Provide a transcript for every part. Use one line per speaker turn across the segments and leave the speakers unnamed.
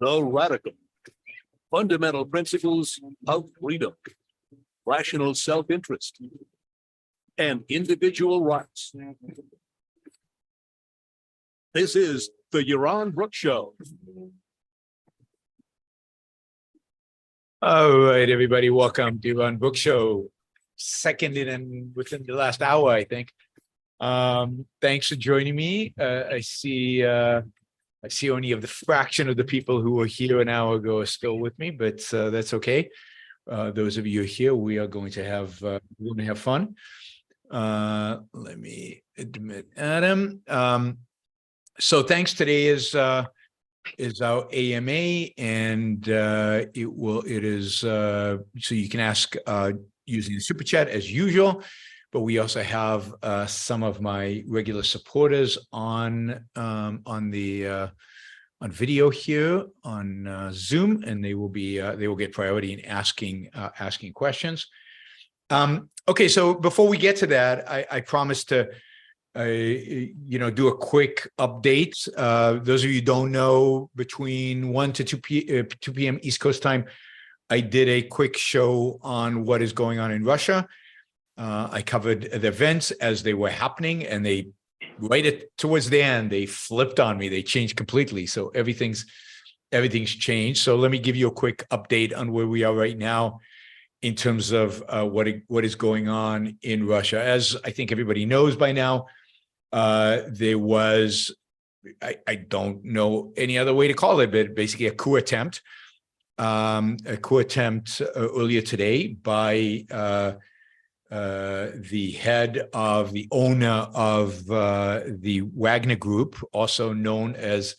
The radical, fundamental principles of freedom, rational self-interest, and individual rights. This is the Yaron Brook Show.
All right, everybody, welcome to Yaron Brook Show. Second within the last hour, I think. Thanks for joining me. I see only of the fraction of the people who were here an hour ago are still with me, but that's okay. Those of you here, we are going to have fun. Let me admit Adam. So thanks. Today is our AMA, and it is so you can ask using the super chat as usual, but we also have some of my regular supporters on video here on Zoom, and they will get priority in asking questions. Okay, so before we get to that, I promised to do a quick update. Those of you who don't know, between 1 to 2 p.m. East Coast time, I did a quick show on what is going on in Russia. I covered the events as they were happening, and towards the end, they flipped on me. They changed completely. So everything's changed. So let me give you a quick update on where we are right now in terms of what is going on in Russia. As I think everybody knows by now, there was, I don't know any other way to call it, but basically a coup attempt earlier today by the owner of the Wagner Group, also known as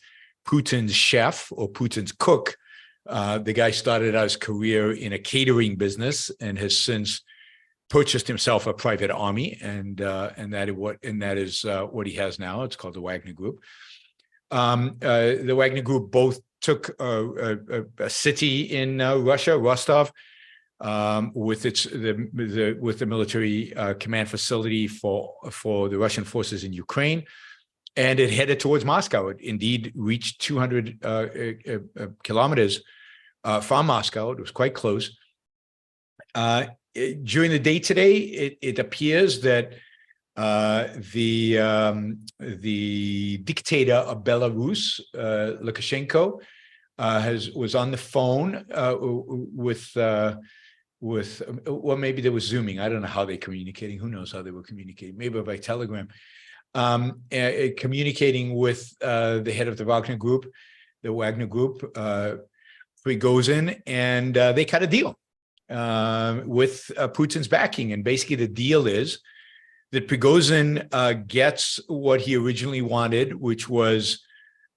Putin's chef or Putin's cook. The guy started out his career in a catering business and has since purchased himself a private army, and that is what he has now. It's called the Wagner Group. The Wagner Group both took a city in Russia, Rostov, with the military command facility for the Russian forces in Ukraine, and it headed towards Moscow. It indeed reached 200 kilometers from Moscow. It was quite close. During the day today, it appears that the dictator of Belarus, Lukashenko, was on the phone well, maybe they were Zooming. I don't know how they're communicating. Who knows how they were communicating? Maybe by Telegram. Communicating with the head of the Wagner Group, Prigozhin, and they cut a deal with Putin's backing. And basically the deal is that Prigozhin gets what he originally wanted, which was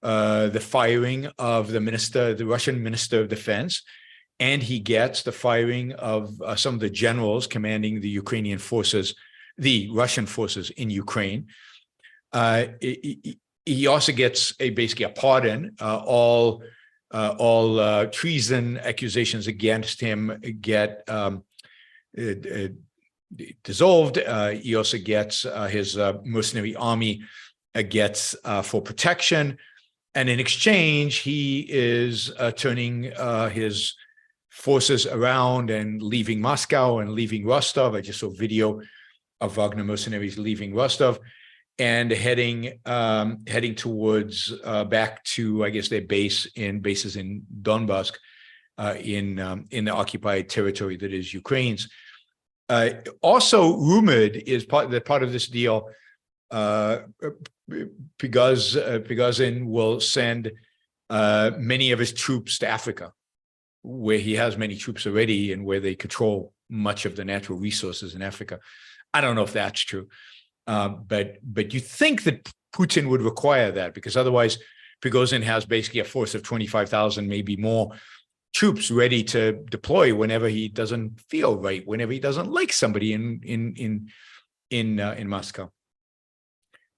the firing of the Russian Minister of Defense, and he gets the firing of some of the generals commanding the Ukrainian forces, the Russian forces in Ukraine. He also gets basically a pardon. All treason accusations against him get dissolved. He also gets his mercenary army gets full protection, and in exchange, he is turning his forces around and leaving Moscow and leaving Rostov. I just saw video of Wagner mercenaries leaving Rostov and heading towards back to, I guess, their bases in Donbass, in the occupied territory that is Ukraine's. Also rumored is part of this deal. Prigozhin will send many of his troops to Africa, where he has many troops already and where they control much of the natural resources in Africa. I don't know if that's true, but you think that Putin would require that, because otherwise Prigozhin has basically a force of 25,000, maybe more, troops ready to deploy whenever he doesn't feel right, whenever he doesn't like somebody in Moscow.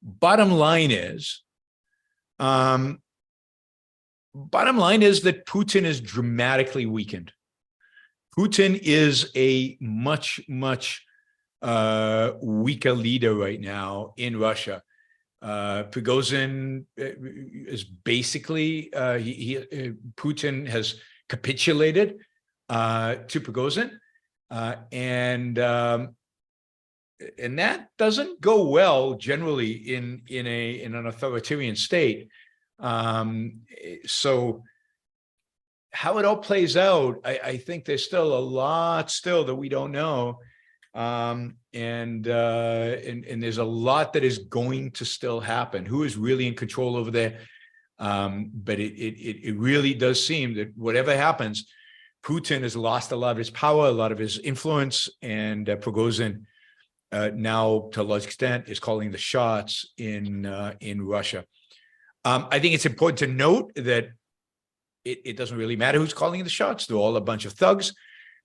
Bottom line is that Putin is dramatically weakened. Putin is a much weaker leader right now in Russia Prigozhin is basically Putin has capitulated to Prigozhin, and that doesn't go well generally in an authoritarian state. So how it all plays out, I think there's still a lot that we don't know. And there's a lot that is going to still happen. Who is really in control over there? But it really does seem that whatever happens, Putin has lost a lot of his power, a lot of his influence, and Prigozhin now, to a large extent, is calling the shots in Russia. I think it's important to note that it doesn't really matter who's calling the shots. They're all a bunch of thugs.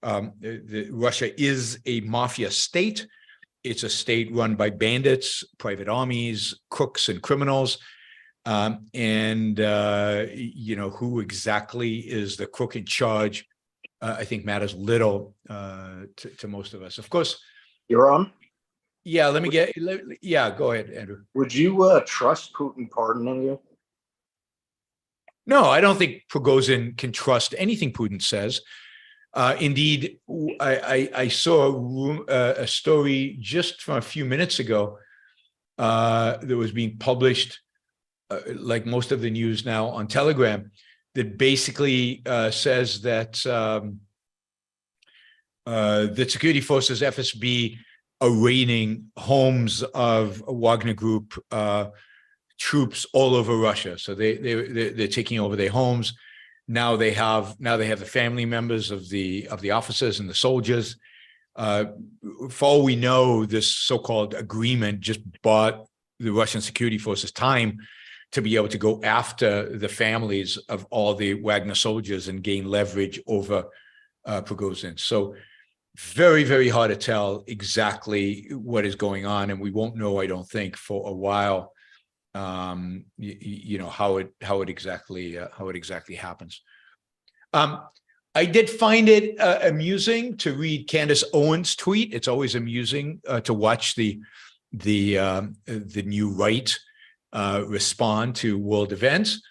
Russia is a mafia state. It's a state run by bandits, private armies, crooks, and criminals. Who exactly is the crook in charge, I think matters little to most of us. Of course.
Yaron?
Yeah, go ahead, Andrew.
Would you trust Putin pardoning you?
No, I don't think Prigozhin can trust anything Putin says. Indeed, I saw a story just from a few minutes ago that was being published, like most of the news now, on Telegram, that basically says that the security forces, FSB, are raiding homes of Wagner Group troops all over Russia. So they're taking over their homes. Now they have the family members of the officers and the soldiers. For all we know, this so-called agreement just bought the Russian security forces time to be able to go after the families of all the Wagner soldiers and gain leverage over Prigozhin. So very, very hard to tell exactly what is going on, and we won't know, I don't think, for a while. How it exactly happens. I did find it amusing to read Candace Owens' tweet. It's always amusing to watch the new right respond to world events.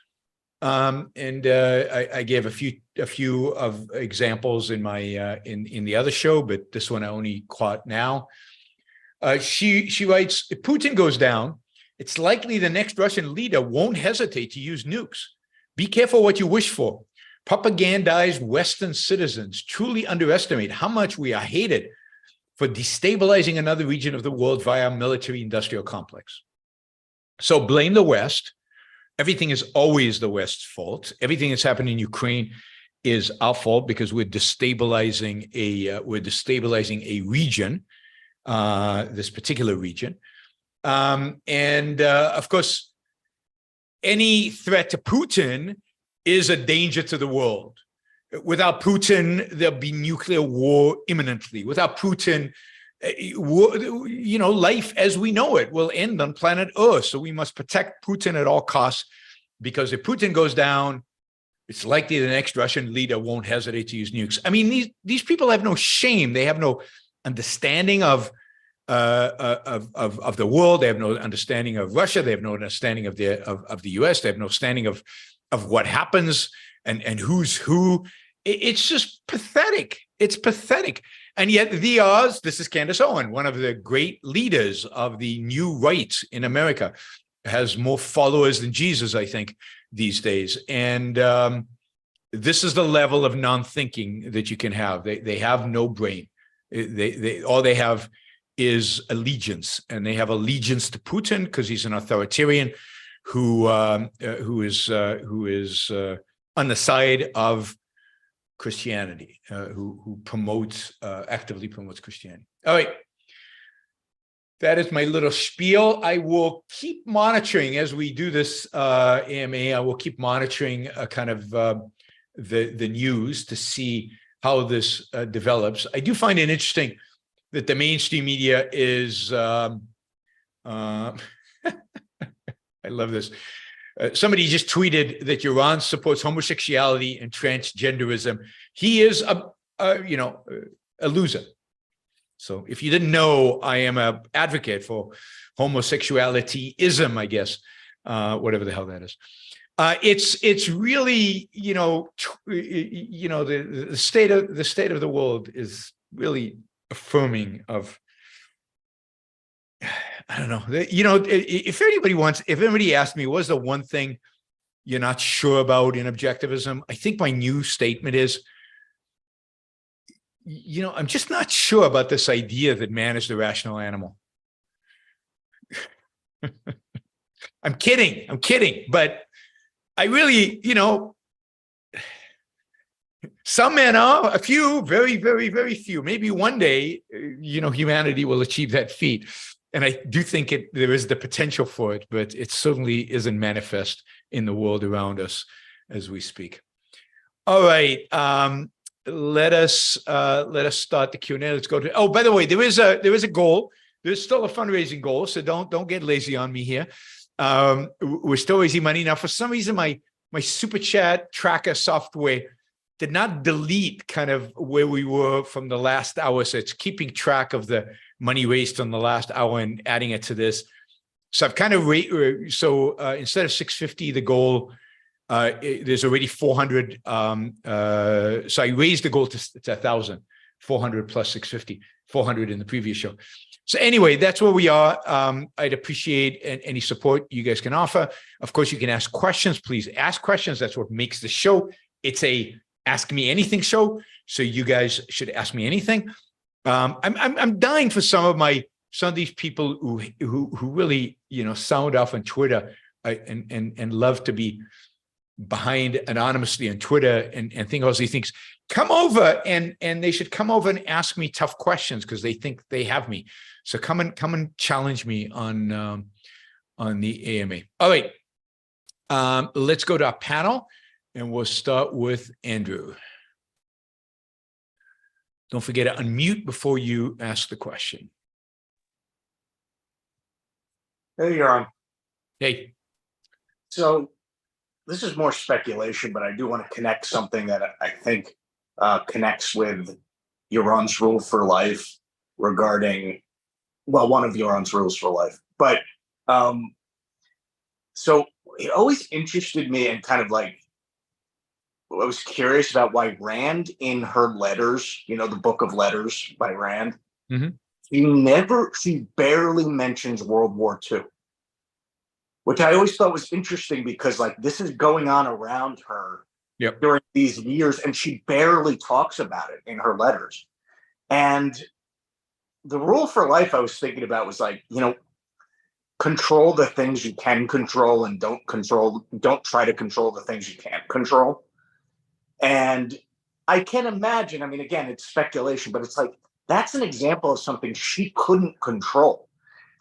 I gave a few of examples in my in the other show, but this one I only caught now. She writes, if Putin goes down, it's likely the next Russian leader won't hesitate to use nukes. Be careful what you wish for. Propagandized Western citizens truly underestimate how much we are hated for destabilizing another region of the world via a military-industrial complex. So blame the West. Everything is always the West's fault. Everything that's happened in Ukraine is our fault because we're destabilizing a region, this particular region. Of course, any threat to Putin is a danger to the world. Without Putin, there'll be nuclear war imminently. Without Putin, life as we know it will end on planet Earth. So we must protect Putin at all costs, because if Putin goes down, it's likely the next Russian leader won't hesitate to use nukes. I mean, these people have no shame. They have no understanding of the world. They have no understanding of Russia. They have no understanding of the US. They have no understanding of what happens and who's who. It's just pathetic. It's pathetic. And yet this is Candace Owen, one of the great leaders of the new right in America, has more followers than Jesus, I think, these days. And this is the level of non-thinking that you can have. They have no brain. All they have is allegiance, and they have allegiance to Putin because he's an authoritarian who is on the side of Christianity, who actively promotes Christianity. All right. That is my little spiel. I will keep monitoring as we do this AMA. I will keep monitoring the news to see how this develops. I do find it interesting that the mainstream media is, I love this. Somebody just tweeted that Yaron supports homosexuality and transgenderism. He is a loser. So if you didn't know, I am an advocate for homosexualityism, I guess, whatever the hell that is. It's really, the state of the world is really affirming of, I don't know, if anybody asked me, what's the one thing you're not sure about in objectivism? I think my new statement is, I'm just not sure about this idea that man is the rational animal. I'm kidding, but I really, some men are, a few, very, very, very few. Maybe one day, humanity will achieve that feat. And I do think there is the potential for it, but it certainly isn't manifest in the world around us as we speak. All right. Let us start the Q&A. Let's go to, oh, by the way, there is a goal. There's still a fundraising goal. So don't get lazy on me here. We're still raising money. Now, for some reason, my super chat tracker software did not delete kind of where we were from the last hour. So it's keeping track of the money raised on the last hour and adding it to this. So I've kind of instead of 650, the goal, there's already 400. So I raised the goal to 1,000, 400 plus 650, 400 in the previous show. So anyway, that's where we are. I'd appreciate any support you guys can offer. Of course, you can ask questions. Please ask questions. That's what makes the show. It's a Ask Me Anything show. So you guys should ask me anything. I'm dying for some of these people who really sound off on Twitter and love to be behind anonymously on Twitter and think all these things. Come over and they should come over and ask me tough questions because they think they have me. So come and challenge me on the AMA. All right, let's go to our panel and we'll start with Andrew. Don't forget to unmute before you ask the question.
Hey, Yaron.
Hey.
So this is more speculation, but I do want to connect something that I think connects with Yaron's rule for life regarding, well, one of Yaron's rules for life. But so it always interested me and kind of like, I was curious about why Rand in her letters, the book of letters by Rand, she barely mentions World War II, which I always thought was interesting because like this is going on around her during these years and she barely talks about it in her letters. And the rule for life I was thinking about was like, control the things you can control and don't try to control the things you can't control. And I can imagine, I mean, again, it's speculation, but it's like, that's an example of something she couldn't control.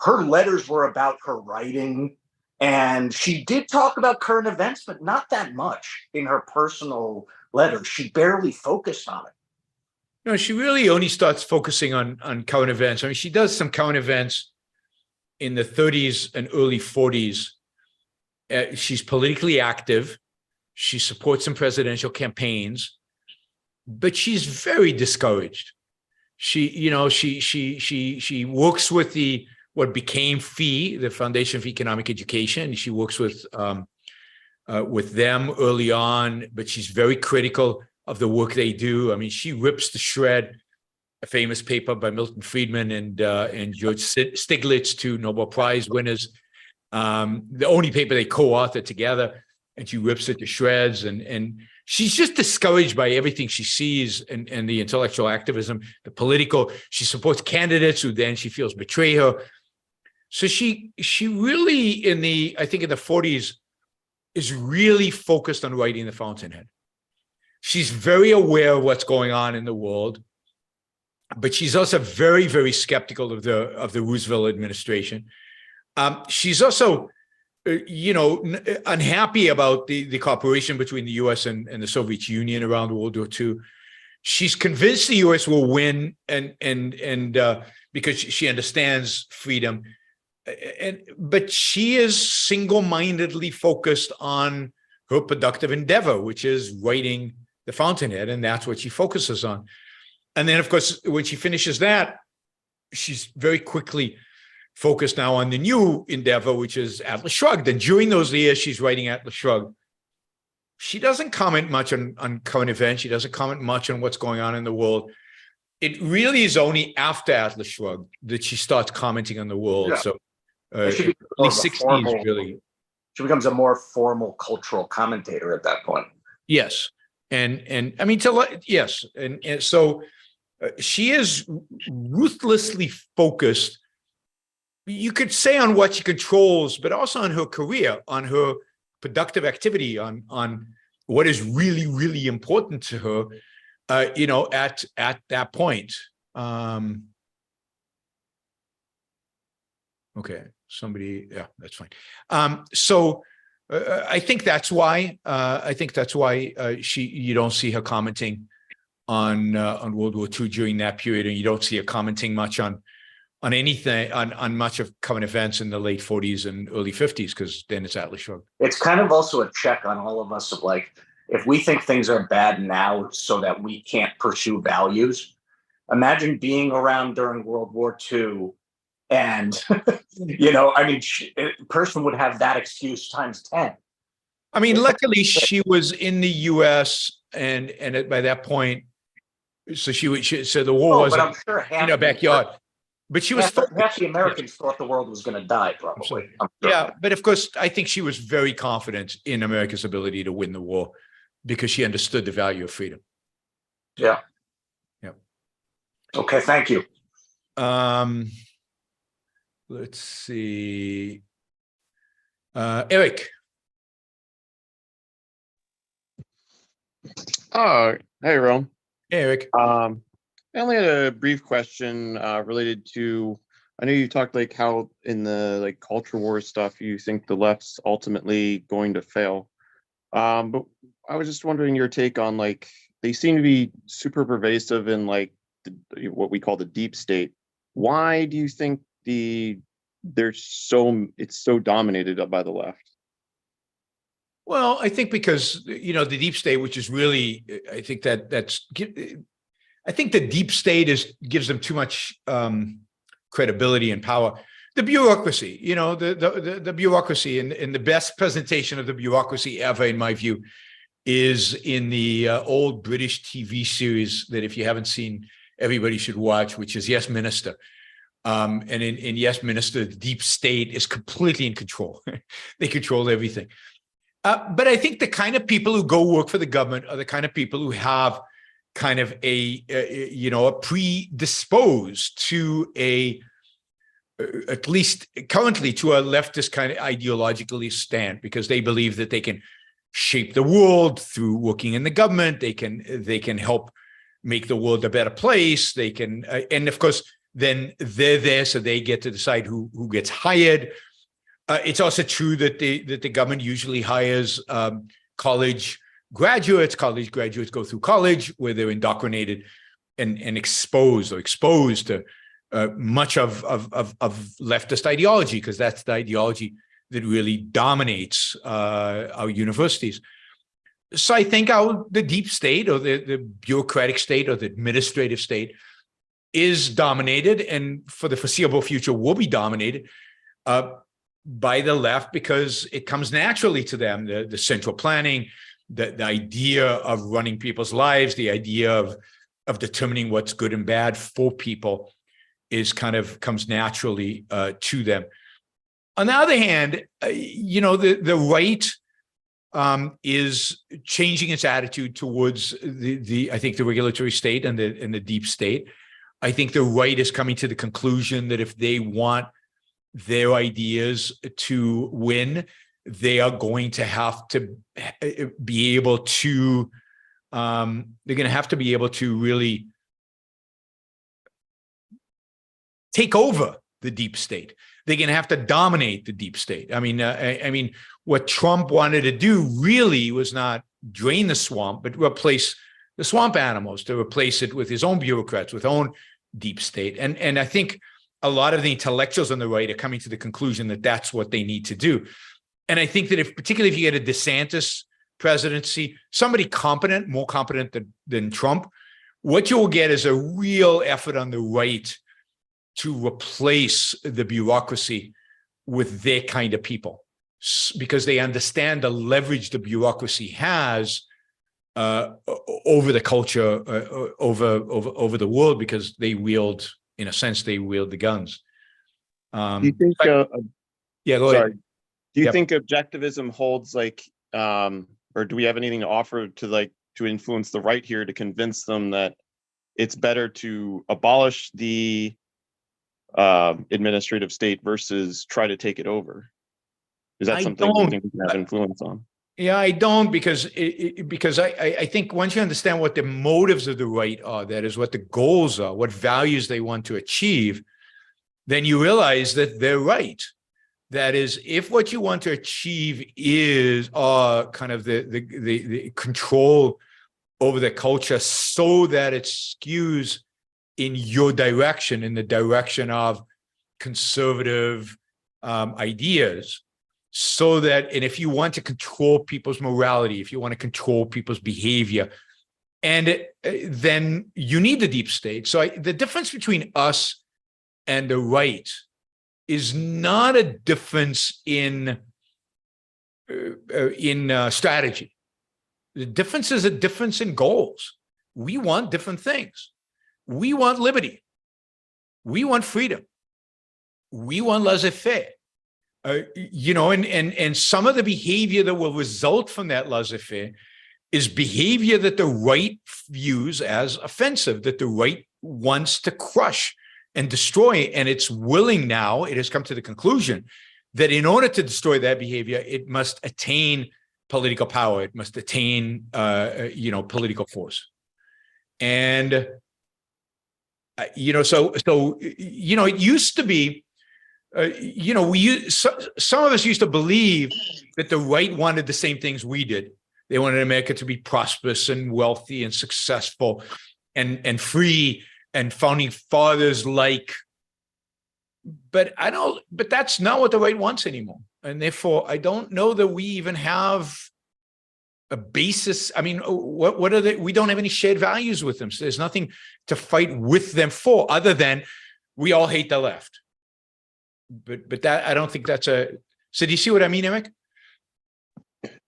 Her letters were about her writing, and she did talk about current events, but not that much in her personal letters. She barely focused on it.
No, she really only starts focusing on current events. I mean, she does some current events in the 30s and early 40s. She's politically active. She supports some presidential campaigns, but she's very discouraged. She works with what became FEE, the Foundation for Economic Education. She works with them early on, but she's very critical of the work they do. I mean, she rips to shred a famous paper by Milton Friedman and George Stiglitz, two Nobel Prize winners, the only paper they co-authored together. And she rips it to shreds, and she's just discouraged by everything she sees and the intellectual activism, the political. She supports candidates who then she feels betray her. So she really I think in the 40s is really focused on writing The Fountainhead. She's very aware of what's going on in the world, but she's also very, very skeptical of the Roosevelt administration. She's also unhappy about the cooperation between the U.S. and the Soviet Union around World War II. She's convinced the U.S. will win, and because she understands freedom, but she is single-mindedly focused on her productive endeavor, which is writing The Fountainhead, and that's what she focuses on. And then, of course, when she finishes that, she's very quickly focused now on the new endeavor, which is Atlas Shrugged. And during those years, she's writing Atlas Shrugged. She doesn't comment much on current events. She doesn't comment much on what's going on in the world. It really is only after Atlas Shrugged that she starts commenting on the world.
Yeah.
So
early
early 60s, really.
She becomes a more formal cultural commentator at that point.
Yes. And I mean, yes. And so she is ruthlessly focused, you could say, on what she controls, but also on her career, on her productive activity, on what is really, really important to her, at that point. Okay, somebody, yeah, that's fine. So I think that's why you don't see her commenting on World War II during that period, and you don't see her commenting much on anything, on much of current events in the late 40s and early 50s, because then it's Atlas Shrugged.
It's kind of also a check on all of us of like, if we think things are bad now so that we can't pursue values, imagine being around during World War II and, a person would have that excuse times 10.
I mean, luckily she was in the U.S. and by that point, so so the war wasn't
I'm sure
in her backyard. But she was
half the Americans thought the world was going to die, probably.
Sure. Yeah, but of course, I think she was very confident in America's ability to win the war because she understood the value of freedom.
Yeah.
Yeah.
Okay, thank you.
Let's see. Eric.
Oh, hey, Rome.
Hey, Eric.
I only had a brief question related to, I know you talked like how in the like culture war stuff, you think the left's ultimately going to fail. But I was just wondering your take on like, they seem to be super pervasive in like what we call the deep state. Why do you think it's so dominated by the left?
Well, I think because, the deep state, which is really, I think I think the deep state gives them too much credibility and power. The bureaucracy, the bureaucracy, and the best presentation of the bureaucracy ever, in my view, is in the old British TV series that, if you haven't seen, everybody should watch, which is Yes, Minister. And in Yes, Minister, the deep state is completely in control. They control everything. But I think the kind of people who go work for the government are the kind of people who have kind of a predisposed to at least currently to a leftist kind of ideologically stand, because they believe that they can shape the world through working in the government. They can help make the world a better place. They can, and of course, then they're there, so they get to decide who gets hired. It's also true that the government usually hires college graduates. College graduates go through college where they're indoctrinated and exposed to much of leftist ideology, because that's the ideology that really dominates our universities. So I think the deep state, or the bureaucratic state, or the administrative state is dominated, and for the foreseeable future will be dominated by the left, because it comes naturally to them. The central planning, the idea of running people's lives, the idea of determining what's good and bad for people comes naturally to them. On the other hand, the right is changing its attitude towards I think the regulatory state and the deep state. I think the right is coming to the conclusion that if they want their ideas to win, they are going to have to be able to, really take over the deep state. They're going to have to dominate the deep state. I mean, what Trump wanted to do really was not drain the swamp, but replace the swamp animals, to replace it with his own bureaucrats, with own deep state. And I think a lot of the intellectuals on the right are coming to the conclusion that that's what they need to do. And I think that particularly if you get a DeSantis presidency, somebody competent, more competent than Trump, what you'll get is a real effort on the right to replace the bureaucracy with their kind of people, because they understand the leverage the bureaucracy has over the culture, over the world, because they wield, in a sense, they wield the guns.
Do you think?
Yeah, go ahead.
Do you think objectivism holds like, or do we have anything to offer to influence the right here to convince them that it's better to abolish the administrative state versus try to take it over? Is that something you think we can have influence on?
Yeah, I don't, because I think once you understand what the motives of the right are, that is what the goals are, what values they want to achieve, then you realize that they're right. That is, if what you want to achieve is kind of the control over the culture so that it skews in your direction, in the direction of conservative ideas, so that, and if you want to control people's morality, if you want to control people's behavior, then you need the deep state. So the difference between us and the right is not a difference in strategy. The difference is a difference in goals. We want different things. We want liberty. We want freedom. We want laissez-faire. And some of the behavior that will result from that laissez-faire is behavior that the right views as offensive, that the right wants to crush and destroy. And it's willing now, it has come to the conclusion that in order to destroy that behavior, it must attain political power. It must attain, political force. And, it used to be, some of us used to believe that the right wanted the same things we did. They wanted America to be prosperous and wealthy and successful and free and founding fathers like. But that's not what the right wants anymore. And therefore, I don't know that we even have a basis. I mean, what are they? We don't have any shared values with them. So there's nothing to fight with them for, other than we all hate the left. But that, I don't think that's so do you see what I mean, Eric?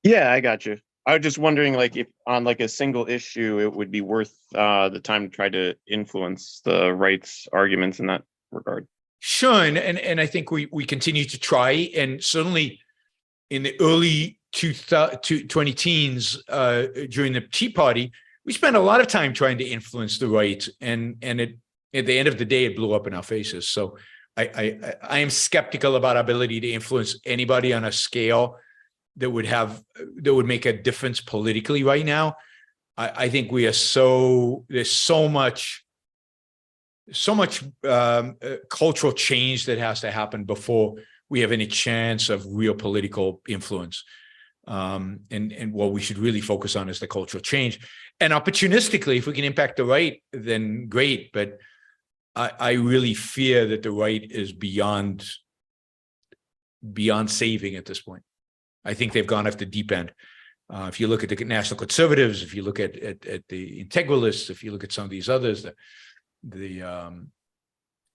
Yeah, I got you. I was just wondering, if on a single issue, it would be worth the time to try to influence the right's arguments in that regard.
Sure, and I think we continue to try, and certainly in the early 2010s, during the Tea Party, we spent a lot of time trying to influence the right, and at the end of the day, it blew up in our faces. So I am skeptical about our ability to influence anybody on a scale that would make a difference politically right now. I think there's so much cultural change that has to happen before we have any chance of real political influence. And what we should really focus on is the cultural change. And opportunistically, if we can impact the right, then great. But I really fear that the right is beyond saving at this point. I think they've gone off the deep end. If you look at the National Conservatives, if you look at the Integralists, if you look at some of these others, the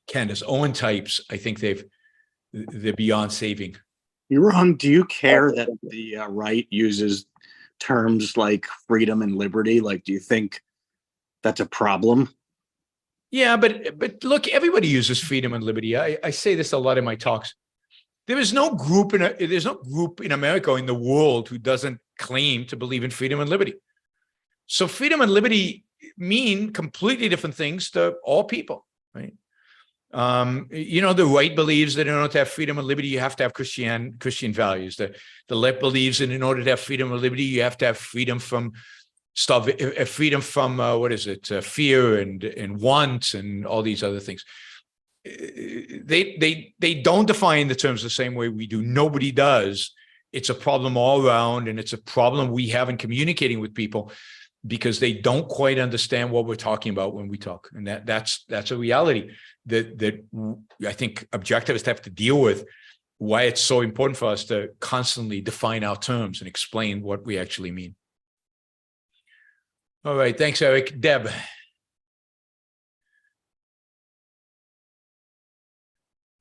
Candace Owen types, I think they're beyond saving.
Yaron, do you care that the right uses terms like freedom and liberty? Do you think that's a problem?
Yeah, but look, everybody uses freedom and liberty. I say this a lot in my talks. There's no group in America or in the world who doesn't claim to believe in freedom and liberty. So freedom and liberty mean completely different things to all people, right? The right believes that in order to have freedom and liberty, you have to have Christian values. The left believes that in order to have freedom and liberty, you have to have freedom from fear and want and all these other things. They don't define the terms the same way we do. Nobody does. It's a problem all around, and it's a problem we have in communicating with people because they don't quite understand what we're talking about when we talk, and that's a reality that I think objectivists have to deal with. Why it's so important for us to constantly define our terms and explain what we actually mean. All right, thanks, Eric. Deb.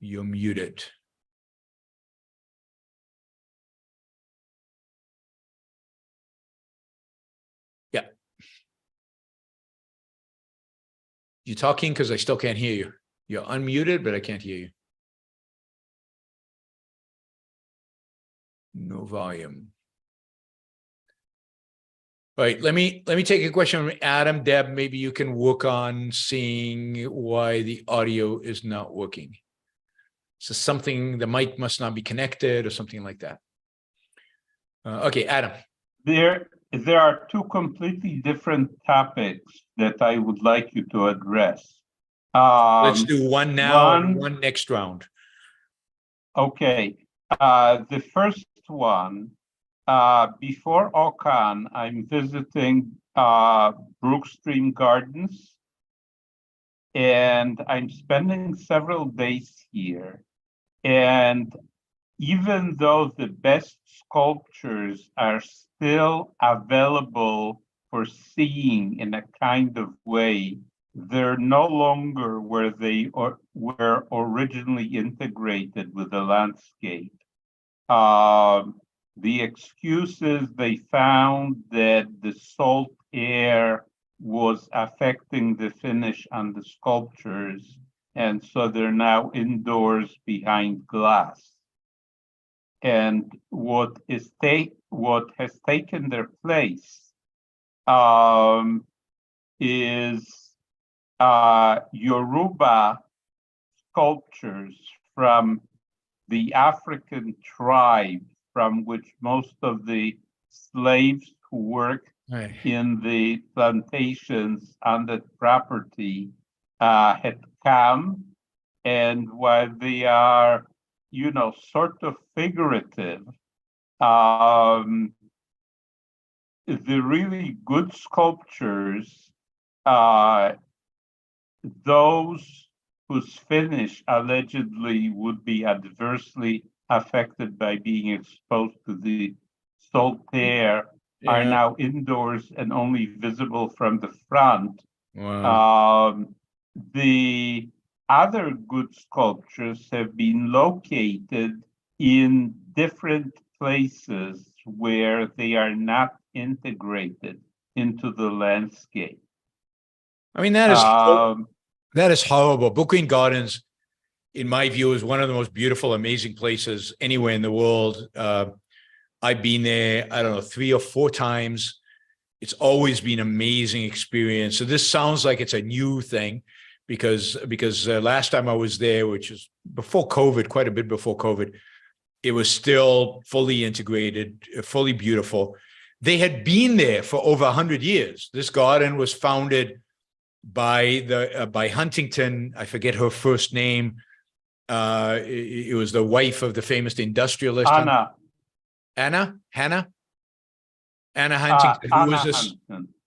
You're muted. Yeah. You're talking because I still can't hear you. You're unmuted, but I can't hear you. No volume. All right, let me take a question from Adam. Deb, maybe you can work on seeing why the audio is not working. So something, the mic must not be connected or something like that. Okay, Adam.
There are two completely different topics that I would like you to address.
Let's do one now and one next round.
Okay. The first one, before TOSCON, I'm visiting Brookgreen Gardens, and I'm spending several days here. And even though the best sculptures are still available for seeing in a kind of way, they're no longer where they were originally integrated with the landscape. The excuses they found that the salt air was affecting the finish on the sculptures, and so they're now indoors behind glass. And what has taken their place is Yoruba sculptures from the African tribe from which most of the slaves who worked in the plantations on that property had come. And while they are, you know, sort of figurative, the really good sculptures, those whose finish allegedly would be adversely affected by being exposed to the salt air, are now indoors and only visible from the front.
Wow.
The other good sculptures have been located in different places where they are not integrated into the landscape.
I mean, that is horrible. Brookgreen Gardens, in my view, is one of the most beautiful, amazing places anywhere in the world. I've been there, I don't know, 3 or 4 times. It's always been an amazing experience. So this sounds like it's a new thing because last time I was there, which is before COVID, quite a bit before COVID, it was still fully integrated, fully beautiful. They had been there for over 100 years. This garden was founded by Huntington. I forget her first name. It was the wife of the famous industrialist Hannah Huntington,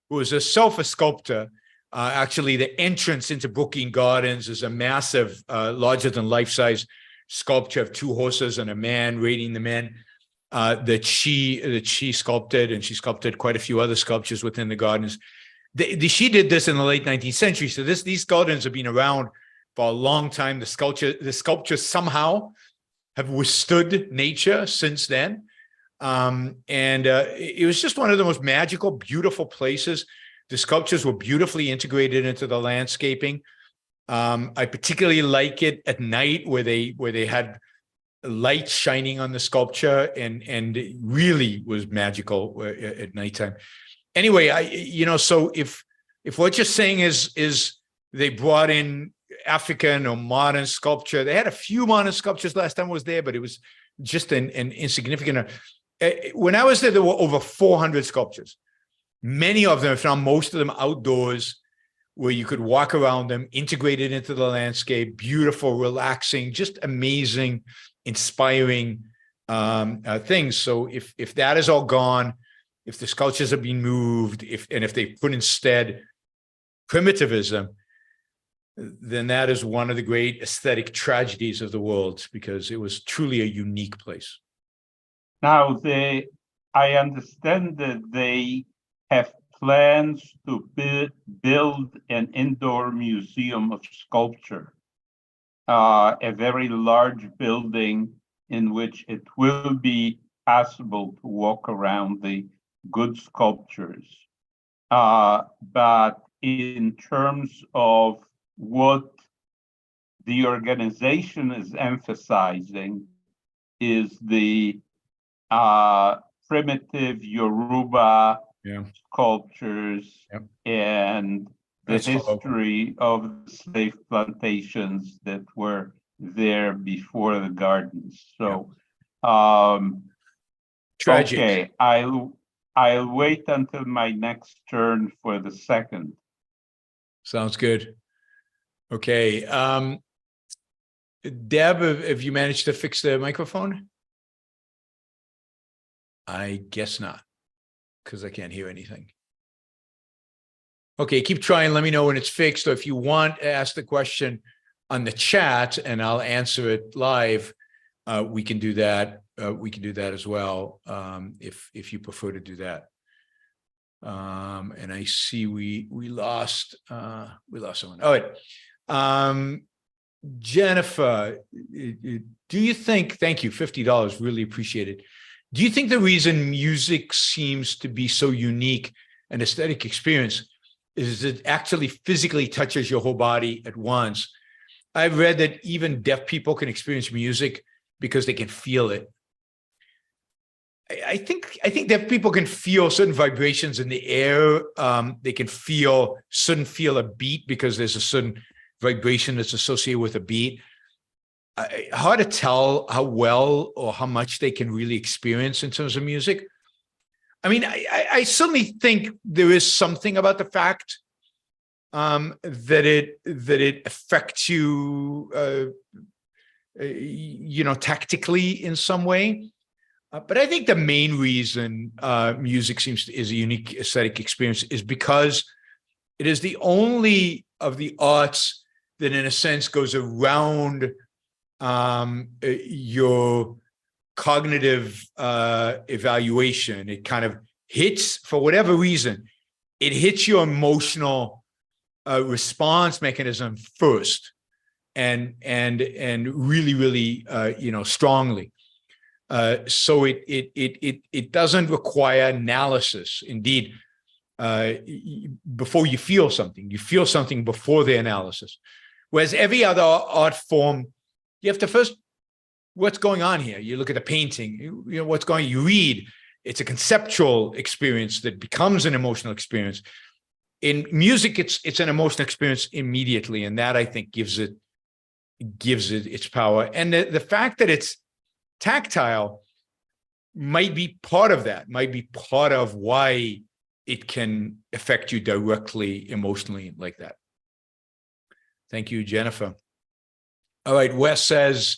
who was a self-sculptor. Actually, the entrance into Brookgreen Gardens is a massive, larger than life-size sculpture of 2 horses and a man raiding the men that she sculpted, and she sculpted quite a few other sculptures within the gardens. She did this in the late 19th century, so these gardens have been around for a long time. The sculptures somehow have withstood nature since then. It was just one of the most magical, beautiful places. The sculptures were beautifully integrated into the landscaping. I particularly like it at night where they had light shining on the sculpture, and it really was magical at nighttime. Anyway, so if what you're saying is they brought in African or modern sculpture, they had a few modern sculptures last time I was there, but it was just an insignificant. When I was there were over 400 sculptures. Many of them, if not most of them, outdoors, where you could walk around them, integrated into the landscape, beautiful, relaxing, just amazing, inspiring things. So if that is all gone, if the sculptures have been moved, if they put instead primitivism, then that is one of the great aesthetic tragedies of the world, because it was truly a unique place.
Now, I understand that they have plans to build an indoor museum of sculpture. a very large building in which it will be possible to walk around the good sculptures. But in terms of what the organization is emphasizing is the primitive Yoruba sculptures and the history of the slave plantations that were there before the gardens. So,
tragic.
Okay, I'll wait until my next turn for the second.
Sounds good. Okay. Deb, have you managed to fix the microphone? I guess not, because I can't hear anything. Okay, keep trying. Let me know when it's fixed. Or if you want to ask the question on the chat and I'll answer it live, we can do that. We can do that as well, if you prefer to do that. And I see we lost someone. All right. Jennifer, do you think, thank you, $50, really appreciate it. Do you think the reason music seems to be so unique an aesthetic experience is it actually physically touches your whole body at once? I've read that even deaf people can experience music because they can feel it. I think deaf people can feel certain vibrations in the air. They can feel a beat because there's a certain vibration that's associated with a beat. Hard to tell how well or how much they can really experience in terms of music. I mean, I certainly think there is something about the fact that it affects you, tactically in some way. But I think the main reason music is a unique aesthetic experience is because it is the only of the arts that, in a sense, goes around your cognitive evaluation. It kind of hits, for whatever reason, it hits your emotional response mechanism first, and really, really, strongly. So it doesn't require analysis. Indeed, before you feel something before the analysis. Whereas every other art form, you have to first, what's going on here? You look at the painting, what's going on, you read, it's a conceptual experience that becomes an emotional experience. In music, it's an emotional experience immediately, and that, I think, gives it its power. And the fact that it's tactile might be part of that, might be part of why it can affect you directly emotionally like that. Thank you, Jennifer. All right, Wes says,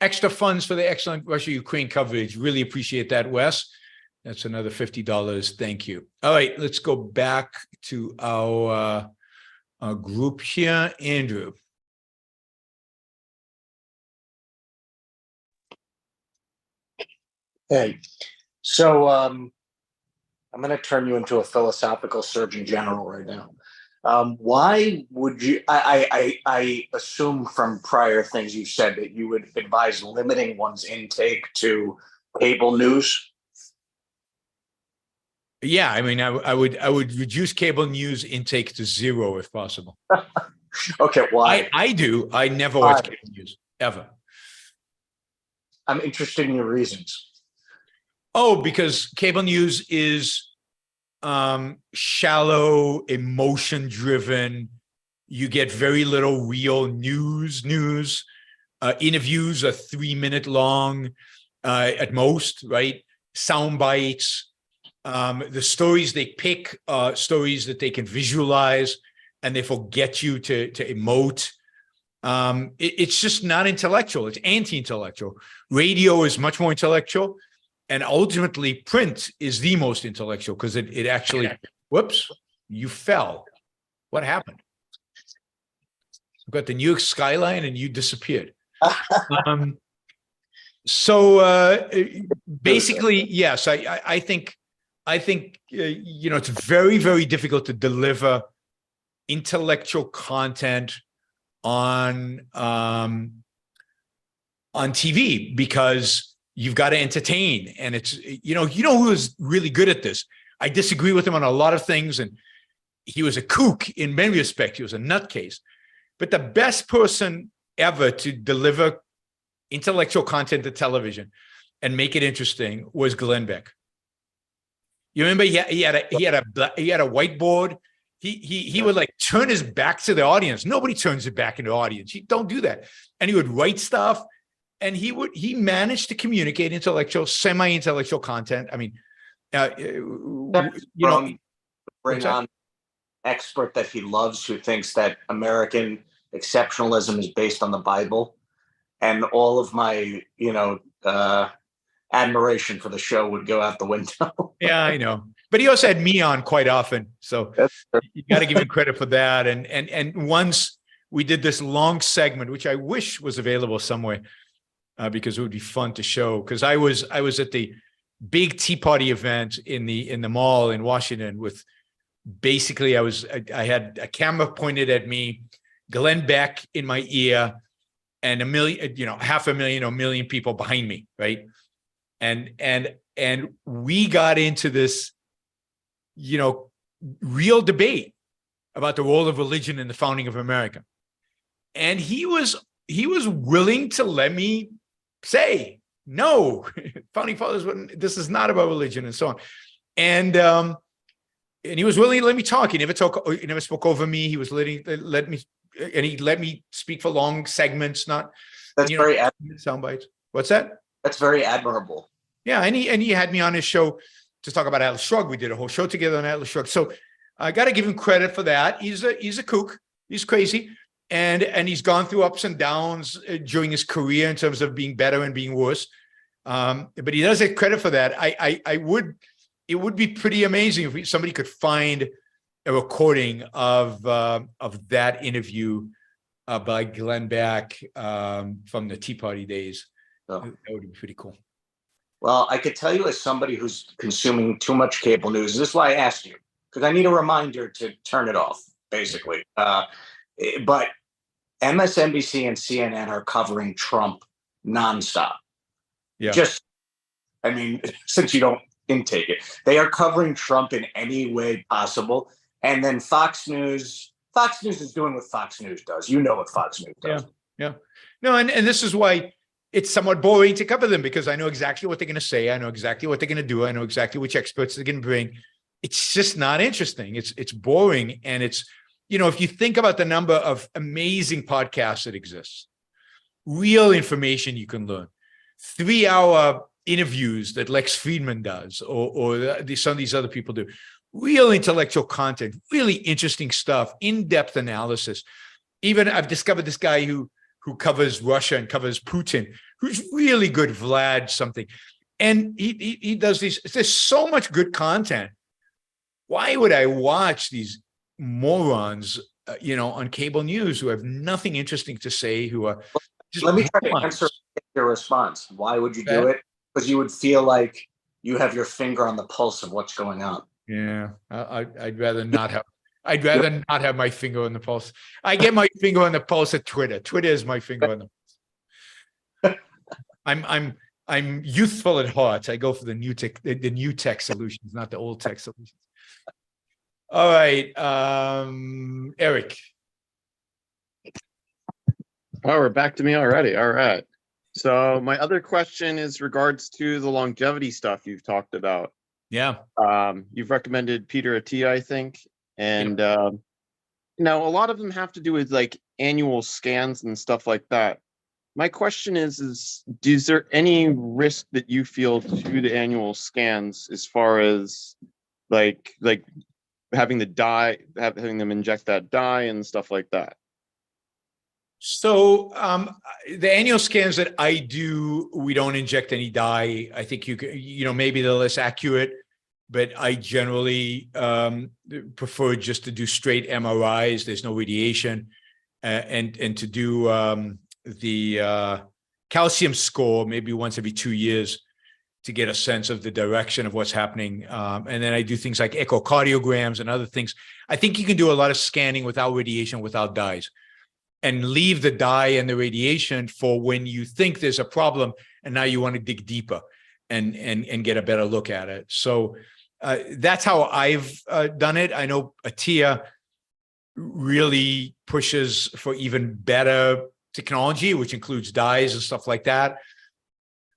extra funds for the excellent Russia-Ukraine coverage. Really appreciate that, Wes. That's another $50. Thank you. All right, let's go back to our group here. Andrew.
Hey, so I'm going to turn you into a philosophical surgeon general right now. Why would you, I assume from prior things you said that you would advise limiting one's intake to cable news?
Yeah, I mean, I would reduce cable news intake to 0 if possible.
Okay, why?
I do. I never watch cable news, ever.
I'm interested in your reasons.
Oh, because cable news is shallow, emotion-driven. You get very little real news. Interviews are 3-minute long at most, right? Sound bites. The stories they pick are stories that they can visualize and therefore get you to emote. It's just not intellectual. It's anti-intellectual. Radio is much more intellectual. And ultimately, print is the most intellectual because it actually, whoops, you fell. What happened? I've got the New York skyline and you disappeared. So basically, yes, I think it's very, very difficult to deliver intellectual content on TV because you've got to entertain. And it's, who is really good at this? I disagree with him on a lot of things. And he was a kook in many respects. He was a nutcase. But the best person ever to deliver intellectual content to television and make it interesting was Glenn Beck. You remember he had a whiteboard. He would like turn his back to the audience. Nobody turns it back into the audience. You don't do that. And he would write stuff, and he managed to communicate semi-intellectual content. I mean,
bring on expert that he loves who thinks that American exceptionalism is based on the Bible, and all of my admiration for the show would go out the window.
Yeah, I know. But he also had me on quite often, so you got to give him credit for that. And once we did this long segment, which I wish was available somewhere, because it would be fun to show. Because I was at the big Tea Party event in the mall in Washington with basically I had a camera pointed at me, Glenn Beck in my ear, and 500,000 people behind me, right? And we got into this, real debate about the role of religion in the founding of America. And he was willing to let me say, no, founding fathers, this is not about religion, and so on. And he was willing to let me talk. He never spoke over me. He was let me speak for long segments, not
very
sound bites. What's that?
That's very admirable.
Yeah, and he had me on his show to talk about Atlas Shrugged. We did a whole show together on Atlas Shrugged. So I got to give him credit for that. He's a kook. He's crazy, and he's gone through ups and downs during his career in terms of being better and being worse. But he does get credit for that. It would be pretty amazing if somebody could find a recording of that interview by Glenn Beck from the Tea Party days. Oh. That would be pretty cool.
Well, I could tell you as somebody who's consuming too much cable news, this is why I asked you, because I need a reminder to turn it off, basically. But MSNBC and CNN are covering Trump nonstop.
Yeah.
Since you don't intake it, they are covering Trump in any way possible. And then Fox News is doing what Fox News does. You know what Fox News does.
Yeah. No, and this is why it's somewhat boring to cover them, because I know exactly what they're going to say. I know exactly what they're going to do. I know exactly which experts they're going to bring. It's just not interesting. It's boring. And it's, if you think about the number of amazing podcasts that exist, real information you can learn, 3-hour interviews that Lex Friedman does, or some of these other people do, real intellectual content, really interesting stuff, in-depth analysis. Even I've discovered this guy who covers Russia and covers Putin, who's really good, Vlad something. And he does these, there's so much good content. Why would I watch these morons, on cable news who have nothing interesting to say, who are just...
Let me try to answer your response. Why would you do it? Because you would feel like you have your finger on the pulse of what's going on. Yeah,
I'd rather not have. I'd rather not have my finger on the pulse. I get my finger on the pulse at Twitter. Twitter is my finger on the pulse. I'm youthful at heart. I go for the new tech solutions, not the old tech solutions. All right, Eric.
Oh, we're back to me already. All right. So my other question is regards to the longevity stuff you've talked about.
Yeah.
You've recommended Peter Attia, I think. And now a lot of them have to do with like annual scans and stuff like that. My question is there any risk that you feel to the annual scans as far as like having them inject that dye and stuff like that?
So the annual scans that I do, we don't inject any dye. I think maybe they're less accurate, but I generally prefer just to do straight MRIs. There's no radiation, and to do the calcium score maybe once every 2 years to get a sense of the direction of what's happening. And then I do things like echocardiograms and other things. I think you can do a lot of scanning without radiation, without dyes. and leave the dye and the radiation for when you think there's a problem and now you want to dig deeper and get a better look at it. So that's how I've done it. I know Atia really pushes for even better technology, which includes dyes and stuff like that.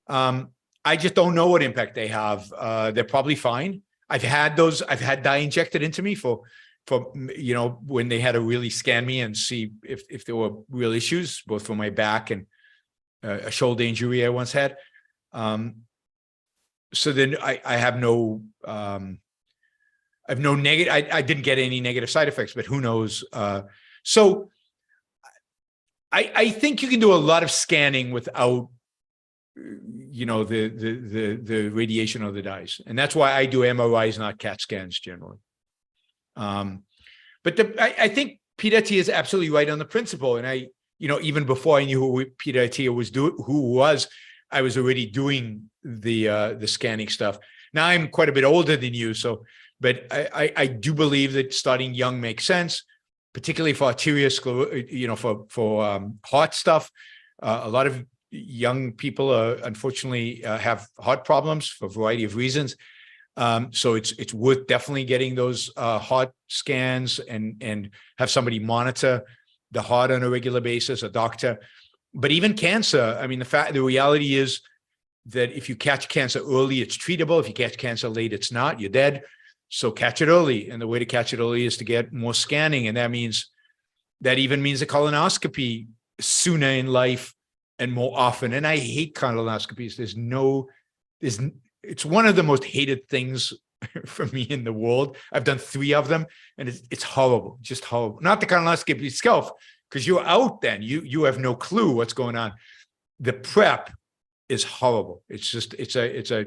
I just don't know what impact they have. They're probably fine. I've had dye injected into me for when they had to really scan me and see if there were real issues, both for my back and a shoulder injury I once had. So then I have no negative. I didn't get any negative side effects, but who knows? So I think you can do a lot of scanning without the radiation of the dyes, and that's why I do MRIs, not CAT scans generally. But I think Peter Attia is absolutely right on the principle, and I even before I knew who Peter Attia was, I was already doing the scanning stuff. Now I'm quite a bit older than you, but I do believe that starting young makes sense, particularly for arteriosclerosis, for heart stuff. A lot of young people unfortunately have heart problems for a variety of reasons. So it's worth definitely getting those heart scans and have somebody monitor the heart on a regular basis, a doctor. But even cancer, I mean, the reality is that if you catch cancer early, it's treatable. If you catch cancer late, it's not. You're dead. So catch it early. And the way to catch it early is to get more scanning. And that even means a colonoscopy sooner in life and more often. And I hate colonoscopies. It's one of the most hated things for me in the world. I've done 3 of them, and it's horrible, just horrible. Not the colonoscopy itself, because you're out then. You have no clue what's going on. The prep is horrible. It's a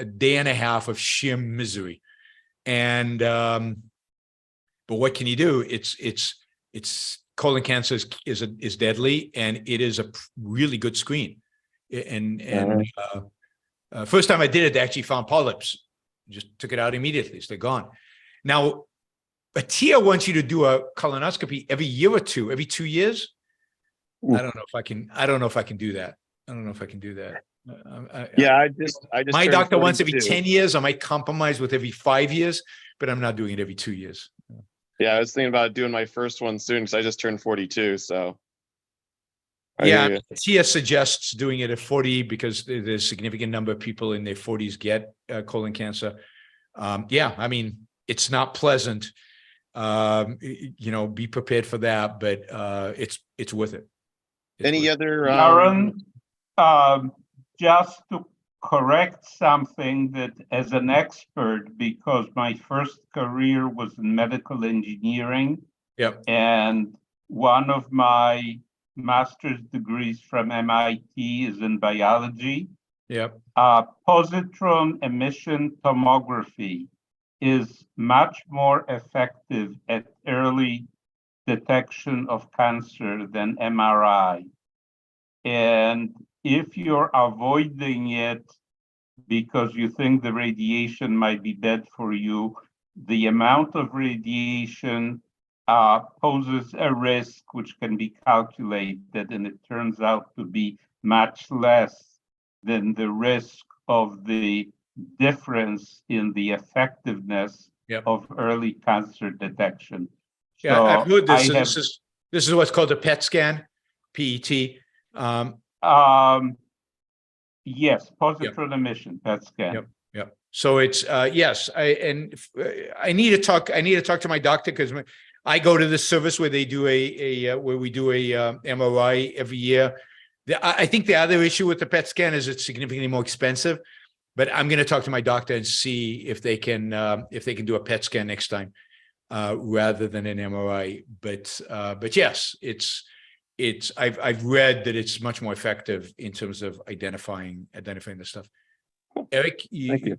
day and a half of sheer misery. And but what can you do? It's colon cancer is deadly, and it is a really good screen. And first time I did it, they actually found polyps. Just took it out immediately, so they're gone. Now, Attia wants you to do a colonoscopy every year or two, every 2 years. Ooh. I don't know if I can do that.
I just
my doctor wants every 10 years. I might compromise with every 5 years, but I'm not doing it every 2 years.
Yeah, I was thinking about doing my first one soon because I just turned 42. So
Attia suggests doing it at 40 because there's a significant number of people in their 40s get colon cancer. I mean, it's not pleasant. Be prepared for that, but it's worth it.
Any other
Yaron, just to correct something that as an expert, because my first career was in medical engineering.
Yep.
And one of my master's degrees from MIT is in biology.
Yep.
Positron emission tomography is much more effective at early detection of cancer than MRI. And if you're avoiding it because you think the radiation might be bad for you, the amount of radiation poses a risk which can be calculated, and it turns out to be much less than the risk of the difference in the effectiveness of early cancer detection.
Yeah, so I've heard this. This is what's called a PET scan, PET.
Yes, positron emission PET scan.
Yep. So it's yes. I need to talk to my doctor because I go to this service where they do where we do a MRI every year. I think the other issue with the PET scan is it's significantly more expensive, but I'm going to talk to my doctor and see if they can do a PET scan next time rather than an MRI. But yes, I've read that it's much more effective in terms of identifying this stuff. Eric,
thank you.